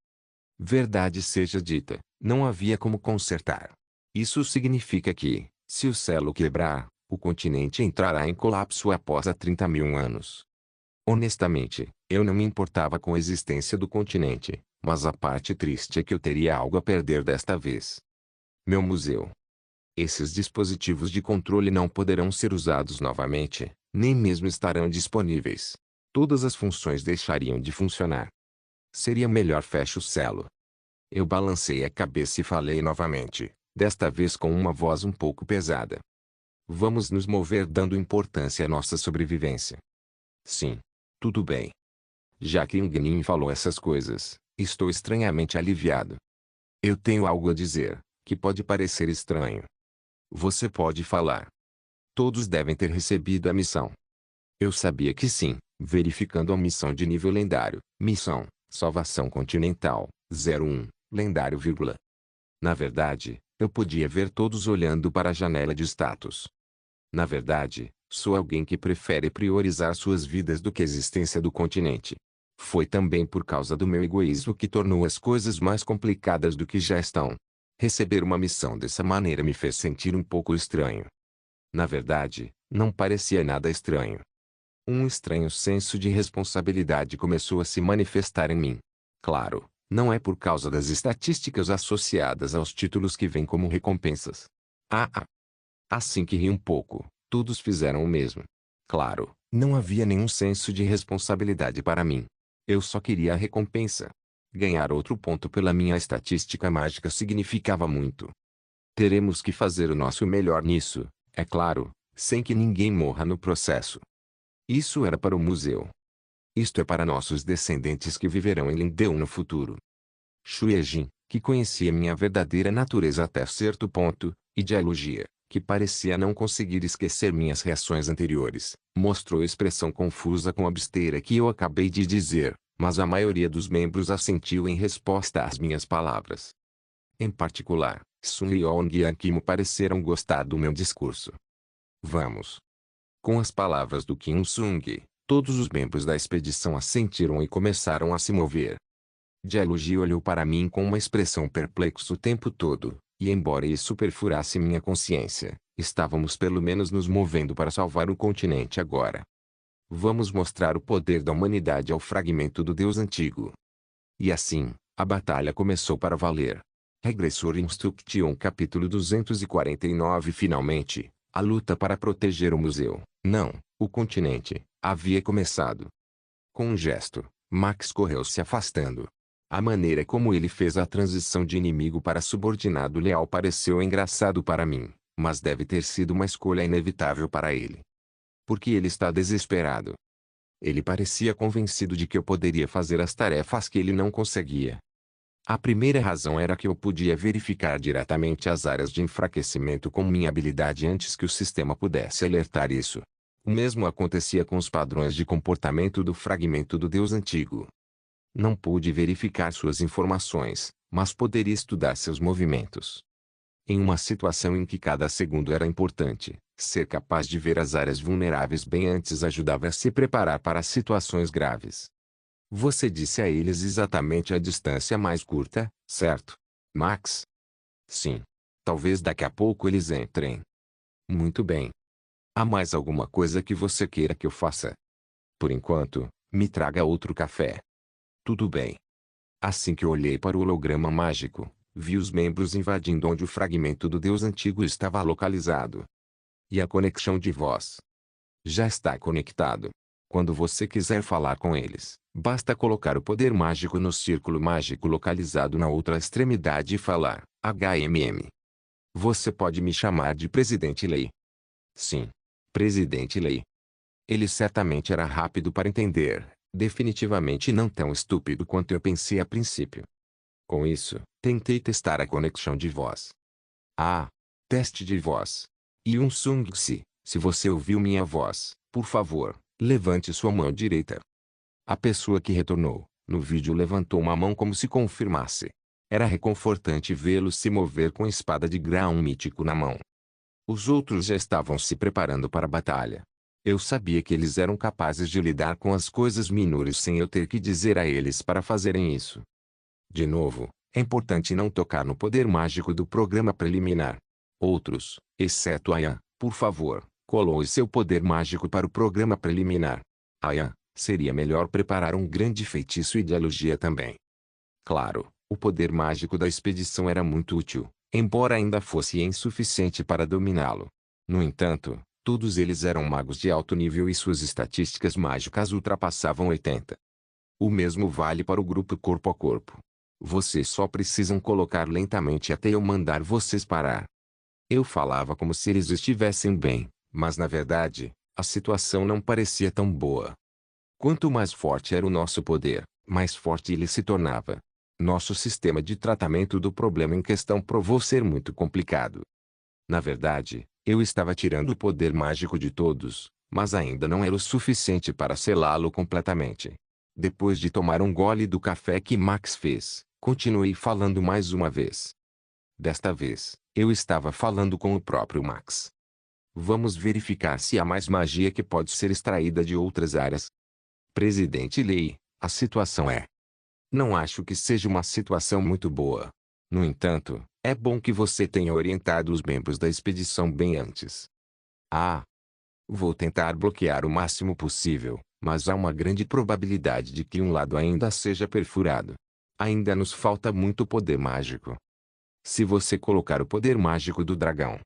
Verdade seja dita, não havia como consertar. Isso significa que, se o selo quebrar, o continente entrará em colapso após 30 mil anos. Honestamente, eu não me importava com a existência do continente, mas a parte triste é que eu teria algo a perder desta vez. Meu museu. Esses dispositivos de controle não poderão ser usados novamente, nem mesmo estarão disponíveis. Todas as funções deixariam de funcionar. Seria melhor feche o selo. Eu balancei a cabeça e falei novamente, desta vez com uma voz um pouco pesada. Vamos nos mover dando importância à nossa sobrevivência. Sim. Tudo bem. Já que Ingnin falou essas coisas, estou estranhamente aliviado. Eu tenho algo a dizer, que pode parecer estranho. Você pode falar. Todos devem ter recebido a missão. Eu sabia que sim, verificando a missão de nível lendário. Missão, Salvação Continental, 01, lendário, vírgula. Na verdade, eu podia ver todos olhando para a janela de status. Na verdade, sou alguém que prefere priorizar suas vidas do que a existência do continente. Foi também por causa do meu egoísmo que tornou as coisas mais complicadas do que já estão. Receber uma missão dessa maneira me fez sentir um pouco estranho. Na verdade, não parecia nada estranho. Um estranho senso de responsabilidade começou a se manifestar em mim. Claro, não é por causa das estatísticas associadas aos títulos que vêm como recompensas. Assim que ri um pouco, todos fizeram o mesmo. Claro, não havia nenhum senso de responsabilidade para mim. Eu só queria a recompensa. Ganhar outro ponto pela minha estatística mágica significava muito. Teremos que fazer o nosso melhor nisso, é claro, sem que ninguém morra no processo. Isso era para o museu. Isto é para nossos descendentes que viverão em Lindeu no futuro. Xuejin, que conhecia minha verdadeira natureza até certo ponto, e Dialogia, que parecia não conseguir esquecer minhas reações anteriores, mostrou expressão confusa com a besteira que eu acabei de dizer, mas a maioria dos membros assentiu em resposta às minhas palavras. Em particular, Sun Yong e Akimo pareceram gostar do meu discurso. Vamos. Com as palavras do Kim Sung, todos os membros da expedição assentiram e começaram a se mover. Dialogia olhou para mim com uma expressão perplexa o tempo todo, e embora isso perfurasse minha consciência, estávamos pelo menos nos movendo para salvar o continente agora. Vamos mostrar o poder da humanidade ao fragmento do Deus antigo. E assim, a batalha começou para valer. Regressor Instruction capítulo 249 Finalmente, a luta para proteger o museu, não, o continente, havia começado. Com um gesto, Max correu se afastando. A maneira como ele fez a transição de inimigo para subordinado leal pareceu engraçado para mim, mas deve ter sido uma escolha inevitável para ele. Porque ele está desesperado. Ele parecia convencido de que eu poderia fazer as tarefas que ele não conseguia. A primeira razão era que eu podia verificar diretamente as áreas de enfraquecimento com minha habilidade antes que o sistema pudesse alertar isso. O mesmo acontecia com os padrões de comportamento do fragmento do Deus antigo. Não pude verificar suas informações, mas poderia estudar seus movimentos. Em uma situação em que cada segundo era importante, ser capaz de ver as áreas vulneráveis bem antes ajudava a se preparar para situações graves. Você disse a eles exatamente a distância mais curta, certo, Max? Sim. Talvez daqui a pouco eles entrem. Muito bem. Há mais alguma coisa que você queira que eu faça? Por enquanto, me traga outro café. Tudo bem. Assim que eu olhei para o holograma mágico, vi os membros invadindo onde o fragmento do Deus antigo estava localizado. E a conexão de voz? Já está conectado. Quando você quiser falar com eles, basta colocar o poder mágico no círculo mágico localizado na outra extremidade e falar, HMM. Você pode me chamar de Presidente Lei. Sim. Presidente Lei. Ele certamente era rápido para entender, definitivamente não tão estúpido quanto eu pensei a princípio. Com isso, tentei testar a conexão de voz. Ah, teste de voz. Yun Sung-si, se você ouviu minha voz, por favor, levante sua mão direita. A pessoa que retornou, no vídeo levantou uma mão como se confirmasse. Era reconfortante vê-lo se mover com a espada de grão mítico na mão. Os outros já estavam se preparando para a batalha. Eu sabia que eles eram capazes de lidar com as coisas menores sem eu ter que dizer a eles para fazerem isso. De novo, é importante não tocar no poder mágico do programa preliminar. Outros, exceto Ayan, por favor, coloque seu poder mágico para o programa preliminar. Ayan, seria melhor preparar um grande feitiço e dialogia também. Claro, o poder mágico da expedição era muito útil, embora ainda fosse insuficiente para dominá-lo. No entanto, todos eles eram magos de alto nível e suas estatísticas mágicas ultrapassavam 80. O mesmo vale para o grupo corpo a corpo. Vocês só precisam colocar lentamente até eu mandar vocês parar. Eu falava como se eles estivessem bem, mas na verdade, a situação não parecia tão boa. Quanto mais forte era o nosso poder, mais forte ele se tornava. Nosso sistema de tratamento do problema em questão provou ser muito complicado. Na verdade, eu estava tirando o poder mágico de todos, mas ainda não era o suficiente para selá-lo completamente. Depois de tomar um gole do café que Max fez, continuei falando mais uma vez. Desta vez, eu estava falando com o próprio Max. Vamos verificar se há mais magia que pode ser extraída de outras áreas. Presidente Lei, a situação é. Não acho que seja uma situação muito boa. No entanto, é bom que você tenha orientado os membros da expedição bem antes. Ah! Vou tentar bloquear o máximo possível, mas há uma grande probabilidade de que um lado ainda seja perfurado. Ainda nos falta muito poder mágico. Se você colocar o poder mágico do dragão,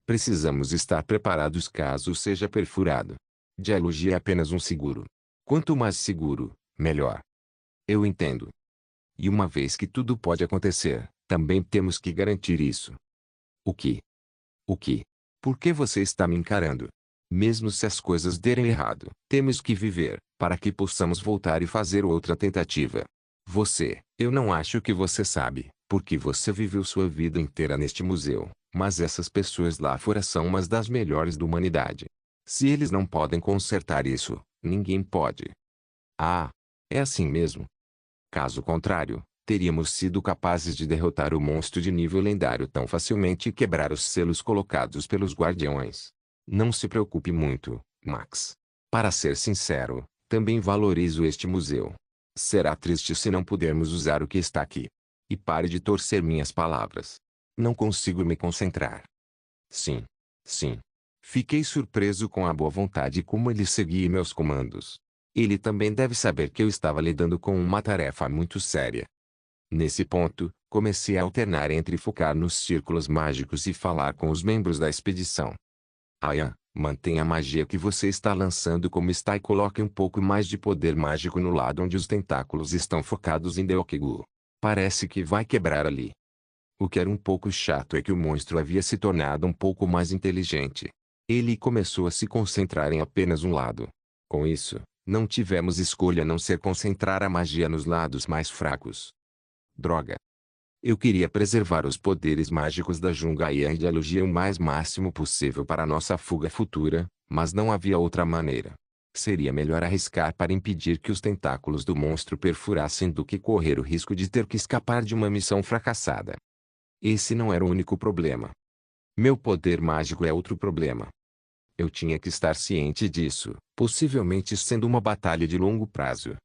precisamos estar preparados caso seja perfurado. Dialogia é apenas um seguro. Quanto mais seguro, melhor. Eu entendo. E uma vez que tudo pode acontecer, também temos que garantir isso. O que? O que? Por que você está me encarando? Mesmo se as coisas derem errado, temos que viver, para que possamos voltar e fazer outra tentativa. Eu não acho que você sabe, porque você viveu sua vida inteira neste museu, mas essas pessoas lá fora são umas das melhores da humanidade. Se eles não podem consertar isso, ninguém pode. Ah, é assim mesmo. Caso contrário, teríamos sido capazes de derrotar o monstro de nível lendário tão facilmente e quebrar os selos colocados pelos guardiões. Não se preocupe muito, Max. Para ser sincero, também valorizo este museu. Será triste se não pudermos usar o que está aqui. E pare de torcer minhas palavras. Não consigo me concentrar. Sim. Sim. Fiquei surpreso com a boa vontade como ele seguia meus comandos. Ele também deve saber que eu estava lidando com uma tarefa muito séria. Nesse ponto, comecei a alternar entre focar nos círculos mágicos e falar com os membros da expedição. Ayan, mantenha a magia que você está lançando como está e coloque um pouco mais de poder mágico no lado onde os tentáculos estão focados em Deokigu. Parece que vai quebrar ali. O que era um pouco chato é que o monstro havia se tornado um pouco mais inteligente. Ele começou a se concentrar em apenas um lado. Com isso, não tivemos escolha a não ser concentrar a magia nos lados mais fracos. Droga. Eu queria preservar os poderes mágicos da Jungai e a Dialogia o mais máximo possível para nossa fuga futura, mas não havia outra maneira. Seria melhor arriscar para impedir que os tentáculos do monstro perfurassem do que correr o risco de ter que escapar de uma missão fracassada. Esse não era o único problema. Meu poder mágico é outro problema. Eu tinha que estar ciente disso, possivelmente sendo uma batalha de longo prazo.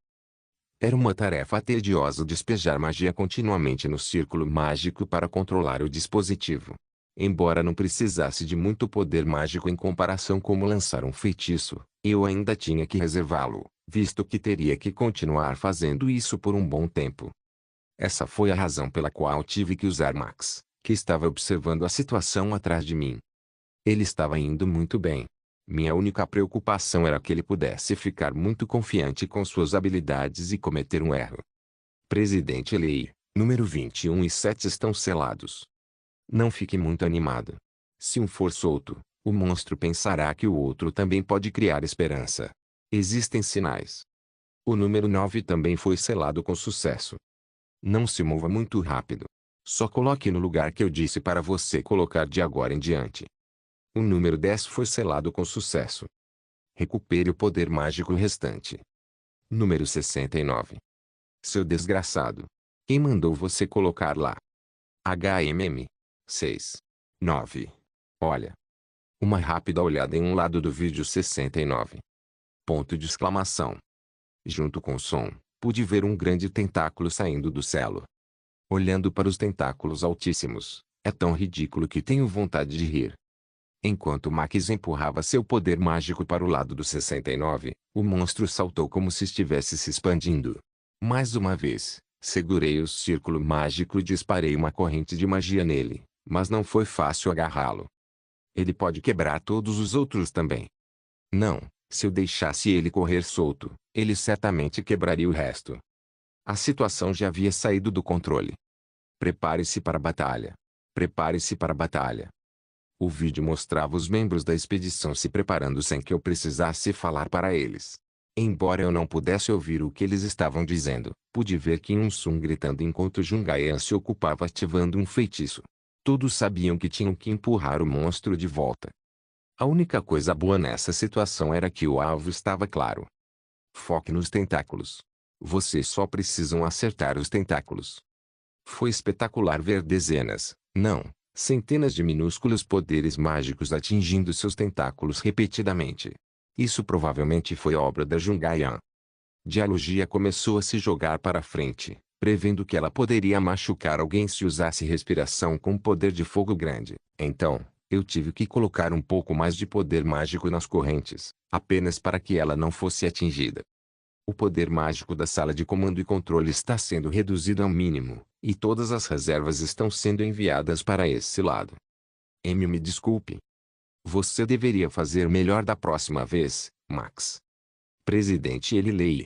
Era uma tarefa tediosa despejar magia continuamente no círculo mágico para controlar o dispositivo. Embora não precisasse de muito poder mágico em comparação como lançar um feitiço, eu ainda tinha que reservá-lo, visto que teria que continuar fazendo isso por um bom tempo. Essa foi a razão pela qual tive que usar Max, que estava observando a situação atrás de mim. Ele estava indo muito bem. Minha única preocupação era que ele pudesse ficar muito confiante com suas habilidades e cometer um erro. Presidente Lei, número 21 e 7 estão selados. Não fique muito animado. Se um for solto, o monstro pensará que o outro também pode criar esperança. Existem sinais. O número 9 também foi selado com sucesso. Não se mova muito rápido. Só coloque no lugar que eu disse para você colocar de agora em diante. O número 10 foi selado com sucesso. Recupere o poder mágico restante. Número 69. Seu desgraçado. Quem mandou você colocar lá? HMM. 6. 9. Olha. Uma rápida olhada em um lado do vídeo 69. Ponto de exclamação. Junto com o som, pude ver um grande tentáculo saindo do selo. Olhando para os tentáculos altíssimos, é tão ridículo que tenho vontade de rir. Enquanto Max empurrava seu poder mágico para o lado do 69, o monstro saltou como se estivesse se expandindo. Mais uma vez, segurei o círculo mágico e disparei uma corrente de magia nele, mas não foi fácil agarrá-lo. Ele pode quebrar todos os outros também. Não, se eu deixasse ele correr solto, ele certamente quebraria o resto. A situação já havia saído do controle. Prepare-se para a batalha. Prepare-se para a batalha. O vídeo mostrava os membros da expedição se preparando sem que eu precisasse falar para eles. Embora eu não pudesse ouvir o que eles estavam dizendo, pude ver Kim Un-sun gritando enquanto Jungaean se ocupava ativando um feitiço. Todos sabiam que tinham que empurrar o monstro de volta. A única coisa boa nessa situação era que o alvo estava claro. Foque nos tentáculos. Vocês só precisam acertar os tentáculos. Foi espetacular ver dezenas, não, centenas de minúsculos poderes mágicos atingindo seus tentáculos repetidamente. Isso provavelmente foi obra da Jungaean. Dialogia começou a se jogar para frente, prevendo que ela poderia machucar alguém se usasse respiração com poder de fogo grande. Então, eu tive que colocar um pouco mais de poder mágico nas correntes, apenas para que ela não fosse atingida. O poder mágico da sala de comando e controle está sendo reduzido ao mínimo, e todas as reservas estão sendo enviadas para esse lado. Me desculpe. Você deveria fazer melhor da próxima vez, Max. Presidente Lei.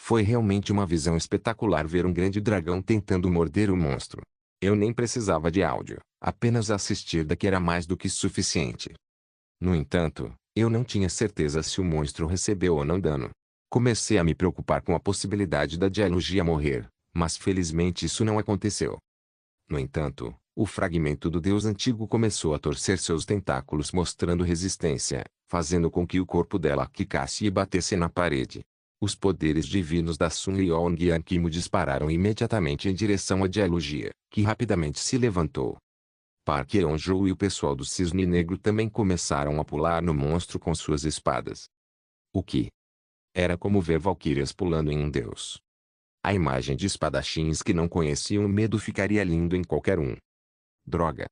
Foi realmente uma visão espetacular ver um grande dragão tentando morder o monstro. Eu nem precisava de áudio, apenas assistir daqui era mais do que suficiente. No entanto, eu não tinha certeza se o monstro recebeu ou não dano. Comecei a me preocupar com a possibilidade da Dialogia morrer, mas felizmente isso não aconteceu. No entanto, o fragmento do deus antigo começou a torcer seus tentáculos mostrando resistência, fazendo com que o corpo dela quicasse e batesse na parede. Os poderes divinos da Sun Yeong e Ankimo dispararam imediatamente em direção à Dialogia, que rapidamente se levantou. Park Yeon-jo e o pessoal do Cisne Negro também começaram a pular no monstro com suas espadas. O que? Era como ver valquírias pulando em um deus. A imagem de espadachins que não conheciam o medo ficaria lindo em qualquer um. Droga.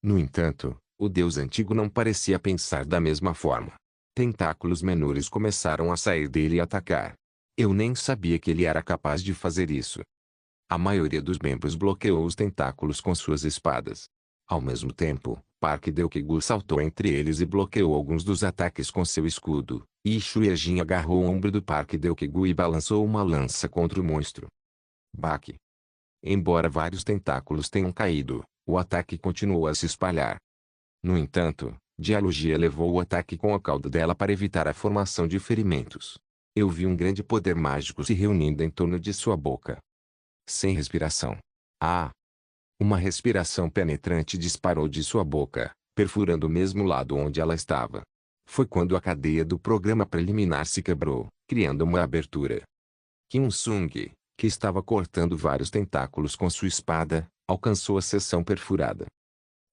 No entanto, o deus antigo não parecia pensar da mesma forma. Tentáculos menores começaram a sair dele e atacar. Eu nem sabia que ele era capaz de fazer isso. A maioria dos membros bloqueou os tentáculos com suas espadas. Ao mesmo tempo, Park Deok-gu saltou entre eles e bloqueou alguns dos ataques com seu escudo, e Shuejin agarrou o ombro do Park Deok-gu e balançou uma lança contra o monstro. Baque. Embora vários tentáculos tenham caído, o ataque continuou a se espalhar. No entanto, Dialogia levou o ataque com a cauda dela para evitar a formação de ferimentos. Eu vi um grande poder mágico se reunindo em torno de sua boca. Sem respiração. Ah! Uma respiração penetrante disparou de sua boca, perfurando o mesmo lado onde ela estava. Foi quando a cadeia do programa preliminar se quebrou, criando uma abertura. Kim Sung, que estava cortando vários tentáculos com sua espada, alcançou a seção perfurada.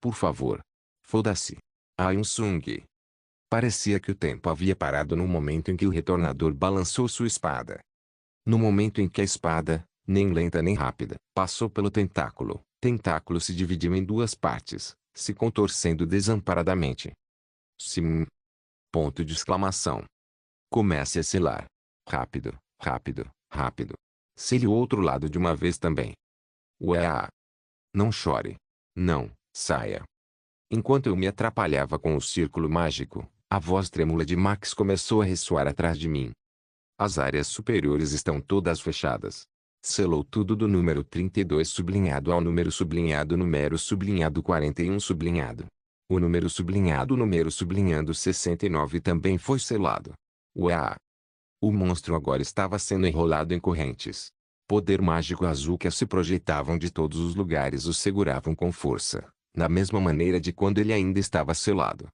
Por favor. Foda-se. Aung Sung. Parecia que o tempo havia parado no momento em que o retornador balançou sua espada. No momento em que a espada, nem lenta nem rápida, passou pelo tentáculo, tentáculo se dividiu em duas partes, se contorcendo desamparadamente. Sim. Ponto de exclamação. Comece a selar. Rápido, rápido, rápido. Sele o outro lado de uma vez também. Ué! Não chore. Não, saia. Enquanto eu me atrapalhava com o círculo mágico, a voz trêmula de Max começou a ressoar atrás de mim. As áreas superiores estão todas fechadas. Selou tudo do número 32 sublinhado ao número sublinhado 41 sublinhado. O número sublinhando 69 também foi selado. Ué! O monstro agora estava sendo enrolado em correntes. Poder mágico azul que se projetavam de todos os lugares o seguravam com força, da mesma maneira de quando ele ainda estava selado.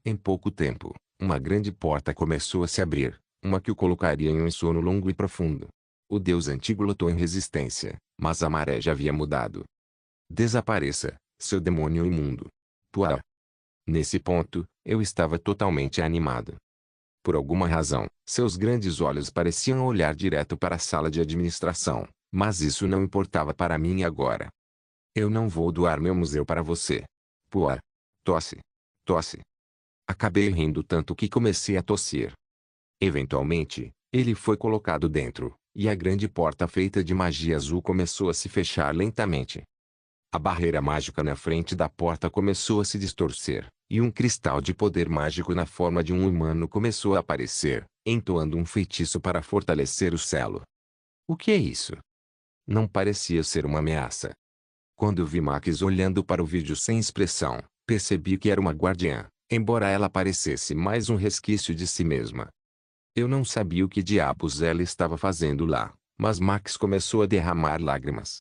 Em pouco tempo, uma grande porta começou a se abrir, uma que o colocaria em um sono longo e profundo. O deus antigo lutou em resistência, mas a maré já havia mudado. Desapareça, seu demônio imundo. Puá! Nesse ponto, eu estava totalmente animado. Por alguma razão, seus grandes olhos pareciam olhar direto para a sala de administração, mas isso não importava para mim agora. Eu não vou doar meu museu para você. Puá! Tosse. Tosse. Acabei rindo tanto que comecei a tossir. Eventualmente, ele foi colocado dentro, e a grande porta feita de magia azul começou a se fechar lentamente. A barreira mágica na frente da porta começou a se distorcer, e um cristal de poder mágico na forma de um humano começou a aparecer, entoando um feitiço para fortalecer o selo. O que é isso? Não parecia ser uma ameaça. Quando vi Max olhando para o vídeo sem expressão, percebi que era uma guardiã, embora ela parecesse mais um resquício de si mesma. Eu não sabia o que diabos ela estava fazendo lá, mas Max começou a derramar lágrimas.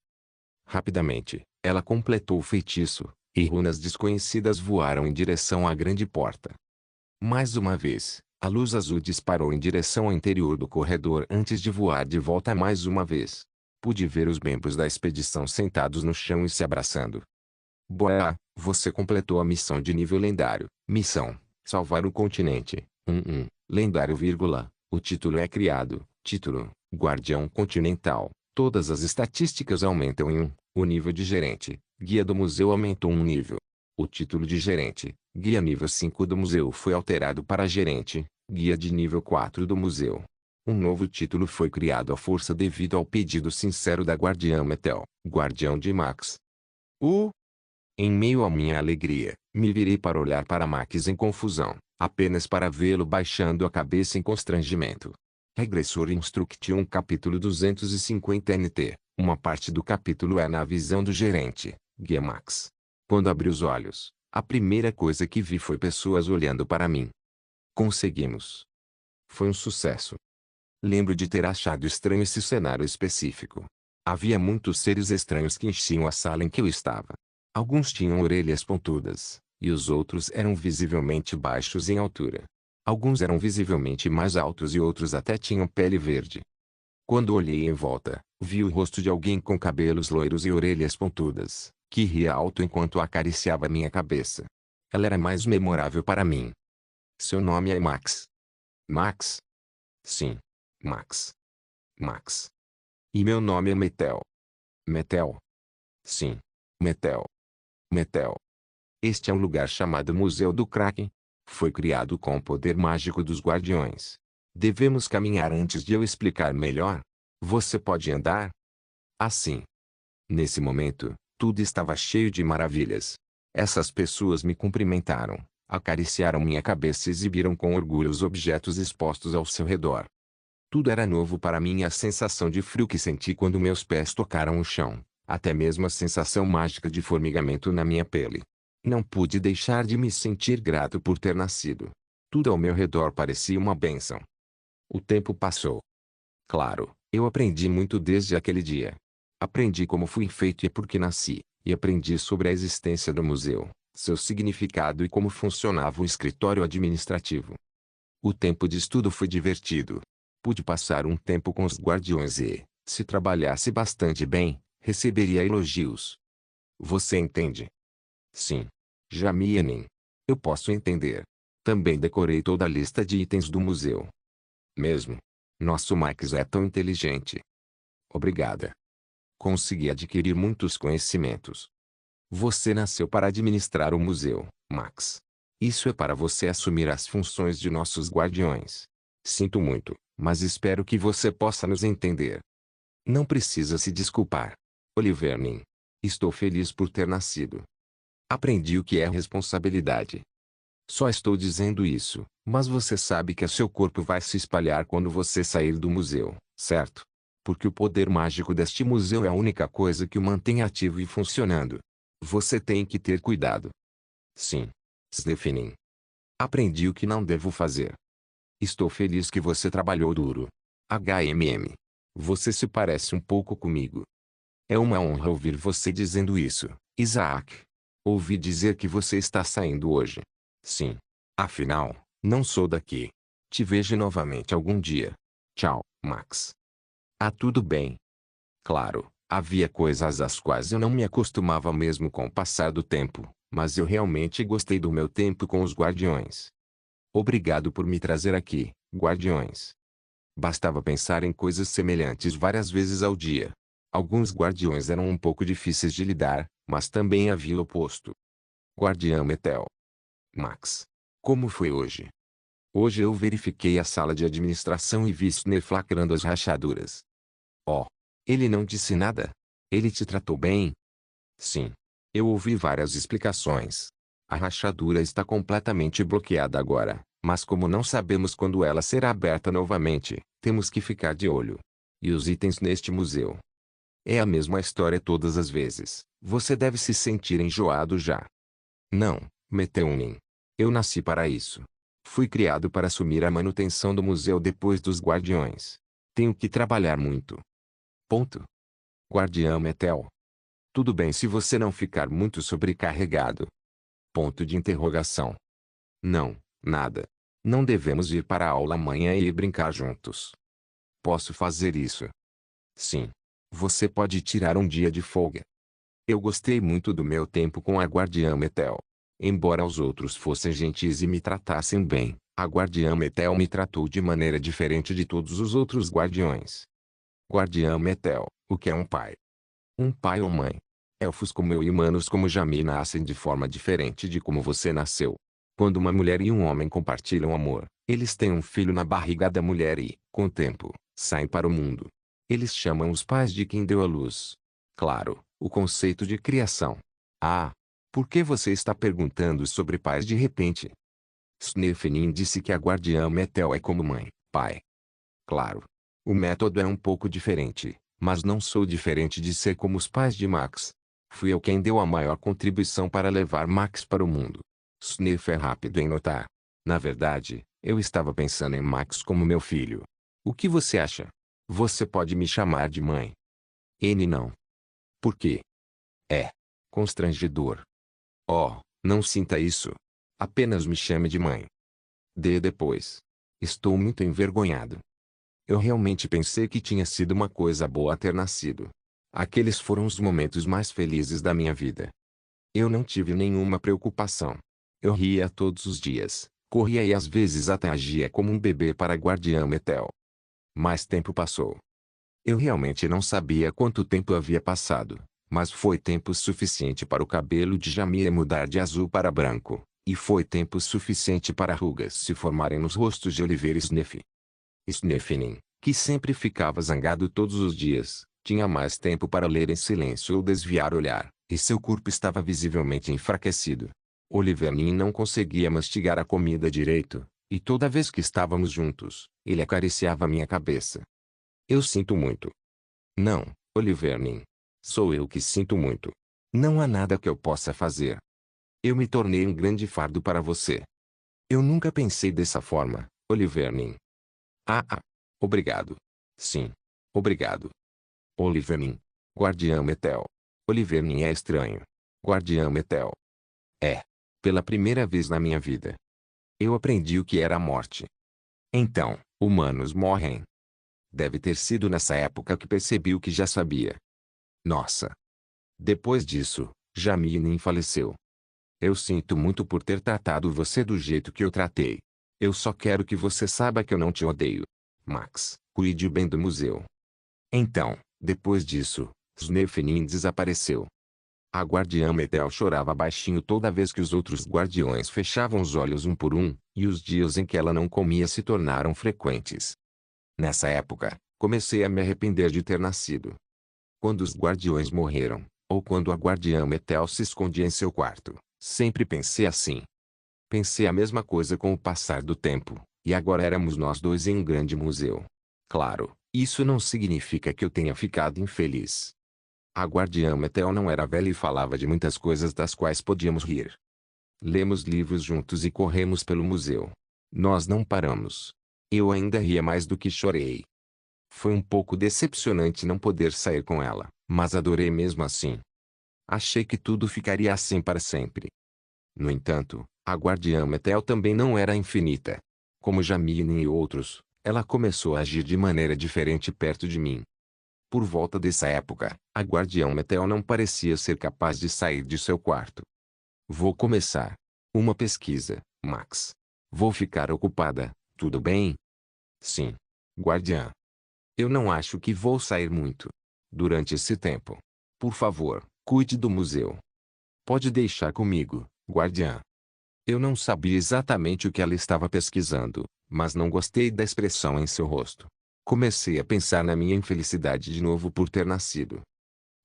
Rapidamente, ela completou o feitiço, e runas desconhecidas voaram em direção à grande porta. Mais uma vez, a luz azul disparou em direção ao interior do corredor antes de voar de volta mais uma vez. Pude ver os membros da expedição sentados no chão e se abraçando. Boa, você completou a missão de nível lendário. Missão: salvar o continente. Lendário, o título é criado. Título: Guardião Continental. Todas as estatísticas aumentam em 1. O nível de gerente, guia do museu aumentou um nível. O título de gerente, guia nível 5 do museu foi alterado para gerente, guia de nível 4 do museu. Um novo título foi criado à força devido ao pedido sincero da Guardiã Metel, guardião de Max. Em meio à minha alegria, me virei para olhar para Max em confusão, apenas para vê-lo baixando a cabeça em constrangimento. Regressor Instruction capítulo 250 NT. Uma parte do capítulo é na visão do gerente, Guia Max. Quando abri os olhos, a primeira coisa que vi foi pessoas olhando para mim. Conseguimos. Foi um sucesso. Lembro de ter achado estranho esse cenário específico. Havia muitos seres estranhos que enchiam a sala em que eu estava. Alguns tinham orelhas pontudas, e os outros eram visivelmente baixos em altura. Alguns eram visivelmente mais altos e outros até tinham pele verde. Quando olhei em volta, vi o rosto de alguém com cabelos loiros e orelhas pontudas, que ria alto enquanto acariciava minha cabeça. Ela era mais memorável para mim. Seu nome é Max. Max? Sim. Max. Max. E meu nome é Metel. Metel? Sim. Metel. Metel. Este é um lugar chamado Museu do Kraken. Foi criado com o poder mágico dos guardiões. Devemos caminhar antes de eu explicar melhor? Você pode andar? Assim. Nesse momento, tudo estava cheio de maravilhas. Essas pessoas me cumprimentaram, acariciaram minha cabeça e exibiram com orgulho os objetos expostos ao seu redor. Tudo era novo para mim e a sensação de frio que senti quando meus pés tocaram o chão, até mesmo a sensação mágica de formigamento na minha pele. Não pude deixar de me sentir grato por ter nascido. Tudo ao meu redor parecia uma bênção. O tempo passou. Claro, eu aprendi muito desde aquele dia. Aprendi como fui feito e por que nasci, E aprendi sobre a existência do museu, seu significado e como funcionava o escritório administrativo. O tempo de estudo foi divertido. Pude passar um tempo com os guardiões e, se trabalhasse bastante bem, receberia elogios. Você entende? Sim. Jamie. Eu posso entender. Também decorei toda a lista de itens do museu. Mesmo. Nosso Max é tão inteligente. Obrigada. Consegui adquirir muitos conhecimentos. Você nasceu para administrar o museu, Max. Isso é para você assumir as funções de nossos guardiões. Sinto muito, mas espero que você possa nos entender. Não precisa se desculpar. Olivernin. Estou feliz por ter nascido. Aprendi o que é responsabilidade. Só estou dizendo isso, mas você sabe que seu corpo vai se espalhar quando você sair do museu, certo? Porque o poder mágico deste museu é a única coisa que o mantém ativo e funcionando. Você tem que ter cuidado. Sim. Stephanie. Aprendi o que não devo fazer. Estou feliz que você trabalhou duro. Você se parece um pouco comigo. É uma honra ouvir você dizendo isso, Isaac. Ouvi dizer que você está saindo hoje. Sim. Afinal, não sou daqui. Te vejo novamente algum dia. Tchau, Max. Ah, tudo bem. Claro, havia coisas às quais eu não me acostumava mesmo com o passar do tempo, mas eu realmente gostei do meu tempo com os guardiões. Obrigado por me trazer aqui, guardiões. Bastava pensar em coisas semelhantes várias vezes ao dia. Alguns guardiões eram um pouco difíceis de lidar, mas também havia o oposto. Guardião Metel. Max. Como foi hoje? Hoje eu verifiquei a sala de administração e vi Snef lacrando as rachaduras. Oh. Ele não disse nada? Ele te tratou bem? Sim. Eu ouvi várias explicações. A rachadura está completamente bloqueada agora, mas como não sabemos quando ela será aberta novamente, temos que ficar de olho. E os itens neste museu? É a mesma história todas as vezes. Você deve se sentir enjoado já. Não, Meteunin. Eu nasci para isso. Fui criado para assumir a manutenção do museu depois dos guardiões. Tenho que trabalhar muito. Ponto. Guardião Metel. Tudo bem se você não ficar muito sobrecarregado. Ponto de interrogação. Não, nada. Não devemos ir para a aula amanhã e ir brincar juntos. Posso fazer isso? Sim. Você pode tirar um dia de folga. Eu gostei muito do meu tempo com a Guardiã Metel. Embora os outros fossem gentis e me tratassem bem, a Guardiã Metel me tratou de maneira diferente de todos os outros guardiões. Guardiã Metel, o que é um pai? Um pai ou mãe? Elfos como eu e humanos como Jamie nascem de forma diferente de como você nasceu. Quando uma mulher e um homem compartilham amor, eles têm um filho na barriga da mulher e, com o tempo, saem para o mundo. Eles chamam os pais de quem deu à luz. Claro, o conceito de criação. Ah, por que você está perguntando sobre pais de repente? Snefenin disse que a Guardiã Metel é como mãe, pai. Claro. O método é um pouco diferente, mas não sou diferente de ser como os pais de Max. Fui eu quem deu a maior contribuição para levar Max para o mundo. Snef é rápido em notar. Na verdade, eu estava pensando em Max como meu filho. O que você acha? Você pode me chamar de mãe. N não. Por quê? É constrangedor. Oh, não sinta isso. Apenas me chame de mãe. D depois. Estou muito envergonhado. Eu realmente pensei que tinha sido uma coisa boa ter nascido. Aqueles foram os momentos mais felizes da minha vida. Eu não tive nenhuma preocupação. Eu ria todos os dias, corria e às vezes até agia como um bebê para a Guardiã Metel. Mais tempo passou. Eu realmente não sabia quanto tempo havia passado, mas foi tempo suficiente para o cabelo de Jamie mudar de azul para branco, e foi tempo suficiente para rugas se formarem nos rostos de Oliver e Snef. Snefenin, que sempre ficava zangado todos os dias, tinha mais tempo para ler em silêncio ou desviar o olhar, e seu corpo estava visivelmente enfraquecido. Olivernin não conseguia mastigar a comida direito, e toda vez que estávamos juntos, ele acariciava minha cabeça. Eu sinto muito. Não, Olivernin. Sou eu que sinto muito. Não há nada que eu possa fazer. Eu me tornei um grande fardo para você. Eu nunca pensei dessa forma, Olivernin. Obrigado. Sim. Obrigado. Olivernin. Guardiã Metel. Olivernin é estranho. Guardião Metel. É. Pela primeira vez na minha vida, eu aprendi o que era a morte. Então, humanos morrem. Deve ter sido nessa época que percebi o que já sabia. Nossa. Depois disso, Jamie faleceu. Eu sinto muito por ter tratado você do jeito que eu tratei. Eu só quero que você saiba que eu não te odeio. Max, cuide bem do museu. Então, depois disso, Snefenin desapareceu. A guardiã Metel chorava baixinho toda vez que os outros guardiões fechavam os olhos um por um, e os dias em que ela não comia se tornaram frequentes. Nessa época, comecei a me arrepender de ter nascido. Quando os guardiões morreram, ou quando a guardiã Metel se escondia em seu quarto, sempre pensei assim. Pensei a mesma coisa com o passar do tempo, e agora éramos nós dois em um grande museu. Claro, isso não significa que eu tenha ficado infeliz. A guardiã Metel não era velha e falava de muitas coisas das quais podíamos rir. Lemos livros juntos e corremos pelo museu. Nós não paramos. Eu ainda ria mais do que chorei. Foi um pouco decepcionante não poder sair com ela, mas adorei mesmo assim. Achei que tudo ficaria assim para sempre. No entanto, a guardiã Metel também não era infinita. Como Jamine e outros, ela começou a agir de maneira diferente perto de mim. Por volta dessa época, a guardiã Metel não parecia ser capaz de sair de seu quarto. Vou começar uma pesquisa, Max. Vou ficar ocupada, tudo bem? Sim. Guardiã. Eu não acho que vou sair muito durante esse tempo. Por favor, cuide do museu. Pode deixar comigo, guardiã. Eu não sabia exatamente o que ela estava pesquisando, mas não gostei da expressão em seu rosto. Comecei a pensar na minha infelicidade de novo por ter nascido.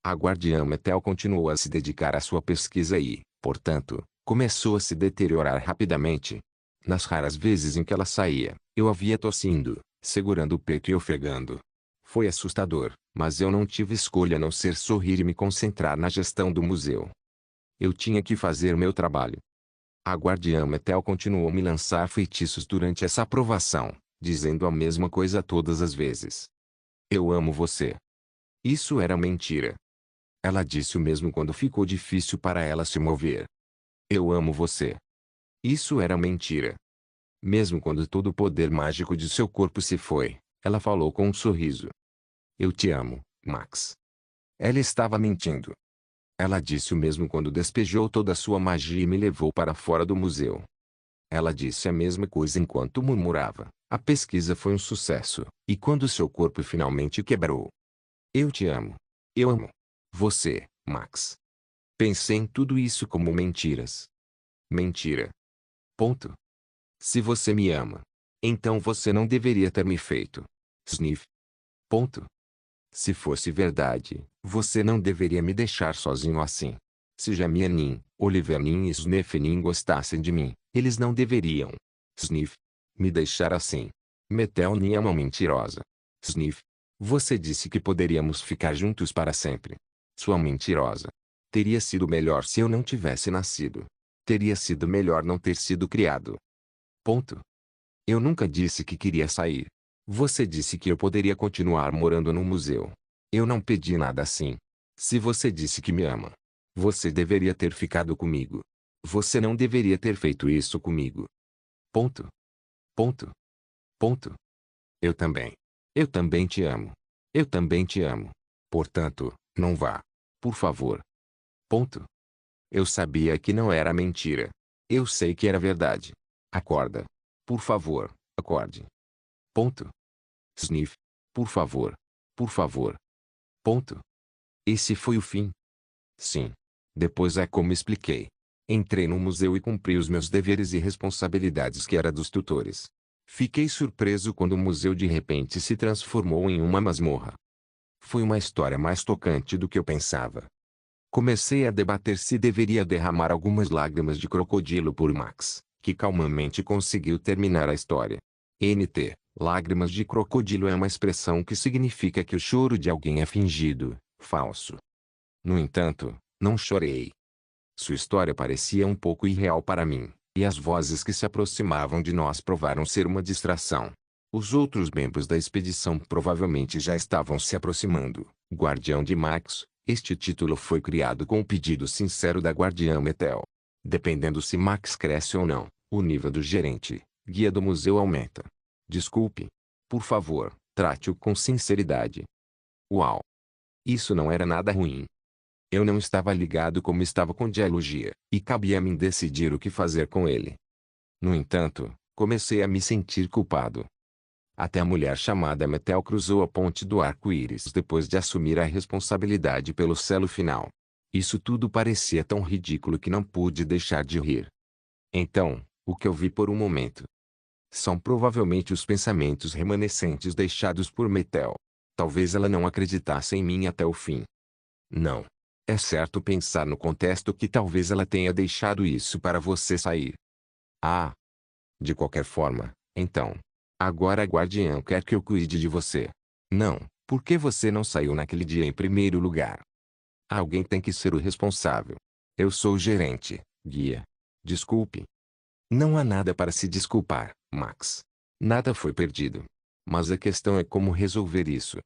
A guardiã Metel continuou a se dedicar à sua pesquisa e, portanto, começou a se deteriorar rapidamente. Nas raras vezes em que ela saía, eu a via tossindo, segurando o peito e ofegando. Foi assustador, mas eu não tive escolha a não ser sorrir e me concentrar na gestão do museu. Eu tinha que fazer meu trabalho. A guardiã Metel continuou a me lançar feitiços durante essa aprovação, dizendo a mesma coisa todas as vezes. Eu amo você. Isso era mentira. Ela disse o mesmo quando ficou difícil para ela se mover. Eu amo você. Isso era mentira. Mesmo quando todo o poder mágico de seu corpo se foi, ela falou com um sorriso. Eu te amo, Max. Ela estava mentindo. Ela disse o mesmo quando despejou toda a sua magia e me levou para fora do museu. Ela disse a mesma coisa enquanto murmurava. A pesquisa foi um sucesso, e quando seu corpo finalmente quebrou. Eu te amo. Eu amo você, Max. Pensei em tudo isso como mentiras. Mentira. Ponto. Se você me ama, então você não deveria ter me feito. Sniff. Ponto. Se fosse verdade, você não deveria me deixar sozinho assim. Se Jamianin, Olivernin e Snefenin gostassem de mim, eles não deveriam. Sniff. Me deixar assim. Metelnin é uma mentirosa. Sniff. Você disse que poderíamos ficar juntos para sempre. Sua mentirosa. Teria sido melhor se eu não tivesse nascido. Teria sido melhor não ter sido criado. Ponto. Eu nunca disse que queria sair. Você disse que eu poderia continuar morando no museu. Eu não pedi nada assim. Se você disse que me ama, você deveria ter ficado comigo. Você não deveria ter feito isso comigo. Ponto. Ponto. Ponto. Eu também. Eu também te amo. Eu também te amo. Portanto, não vá. Por favor. Ponto. Eu sabia que não era mentira. Eu sei que era verdade. Acorda. Por favor, acorde. Ponto. Sniff. Por favor. Por favor. Ponto. Esse foi o fim? Sim. Depois é como expliquei. Entrei no museu e cumpri os meus deveres e responsabilidades que era dos tutores. Fiquei surpreso quando o museu de repente se transformou em uma masmorra. Foi uma história mais tocante do que eu pensava. Comecei a debater se deveria derramar algumas lágrimas de crocodilo por Max, que calmamente conseguiu terminar a história. NT, lágrimas de crocodilo é uma expressão que significa que o choro de alguém é fingido, falso. No entanto, não chorei. Sua história parecia um pouco irreal para mim, e as vozes que se aproximavam de nós provaram ser uma distração. Os outros membros da expedição provavelmente já estavam se aproximando. Guardião de Max, Este título foi criado com o pedido sincero da guardiã Metel. Dependendo se Max cresce ou não, o nível do gerente, guia do museu aumenta. Desculpe. Por favor, trate-o com sinceridade. Uau! Isso não era nada ruim. Eu não estava ligado como estava com dialogia, e cabia a mim decidir o que fazer com ele. No entanto, comecei a me sentir culpado. Até a mulher chamada Metel cruzou a ponte do arco-íris depois de assumir a responsabilidade pelo selo final. Isso tudo parecia tão ridículo que não pude deixar de rir. Então, o que eu vi por um momento são provavelmente os pensamentos remanescentes deixados por Metel. Talvez ela não acreditasse em mim até o fim. Não. É certo pensar no contexto que talvez ela tenha deixado isso para você sair. Ah! De qualquer forma, então. Agora a guardiã quer que eu cuide de você. Não, por que você não saiu naquele dia em primeiro lugar? Alguém tem que ser o responsável. Eu sou o gerente, guia. Desculpe. Não há nada para se desculpar, Max. Nada foi perdido. Mas a questão é como resolver isso.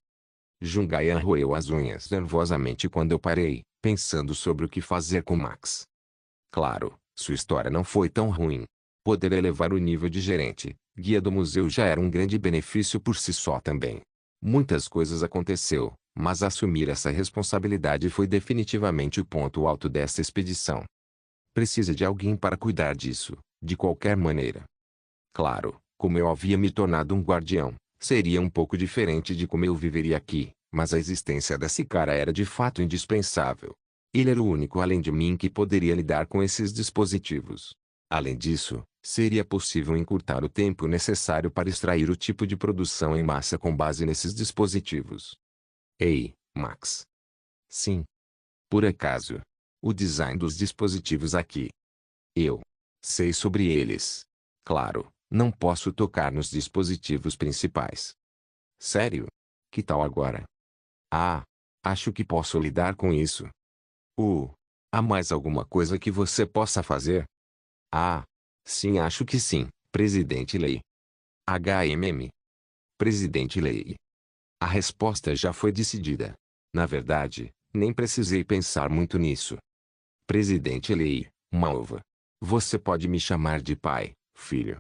Jungayan roeu as unhas nervosamente quando eu parei, pensando sobre o que fazer com Max. Claro, sua história não foi tão ruim. Poder elevar o nível de gerente, guia do museu já era um grande benefício por si só também. Muitas coisas aconteceu, mas assumir essa responsabilidade foi definitivamente o ponto alto dessa expedição. Precisa de alguém para cuidar disso, de qualquer maneira. Claro, como eu havia me tornado um guardião, seria um pouco diferente de como eu viveria aqui, mas a existência desse cara era de fato indispensável. Ele era o único além de mim que poderia lidar com esses dispositivos. Além disso, seria possível encurtar o tempo necessário para extrair o tipo de produção em massa com base nesses dispositivos. Ei, Max. Sim. Por acaso, o design dos dispositivos aqui. Eu sei sobre eles. Claro, não posso tocar nos dispositivos principais. Sério? Que tal agora? Ah, acho que posso lidar com isso. Há mais alguma coisa que você possa fazer? Ah, sim, acho que sim, Presidente Lei. Presidente Lei. A resposta já foi decidida. Na verdade, nem precisei pensar muito nisso. Presidente Lei, uma ova. Você pode me chamar de pai, filho.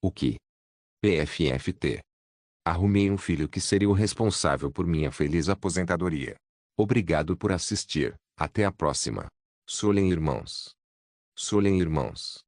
O que? PFFT. Arrumei um filho que seria o responsável por minha feliz aposentadoria. Obrigado por assistir. Até a próxima. Solen Irmãos. Solen Irmãos.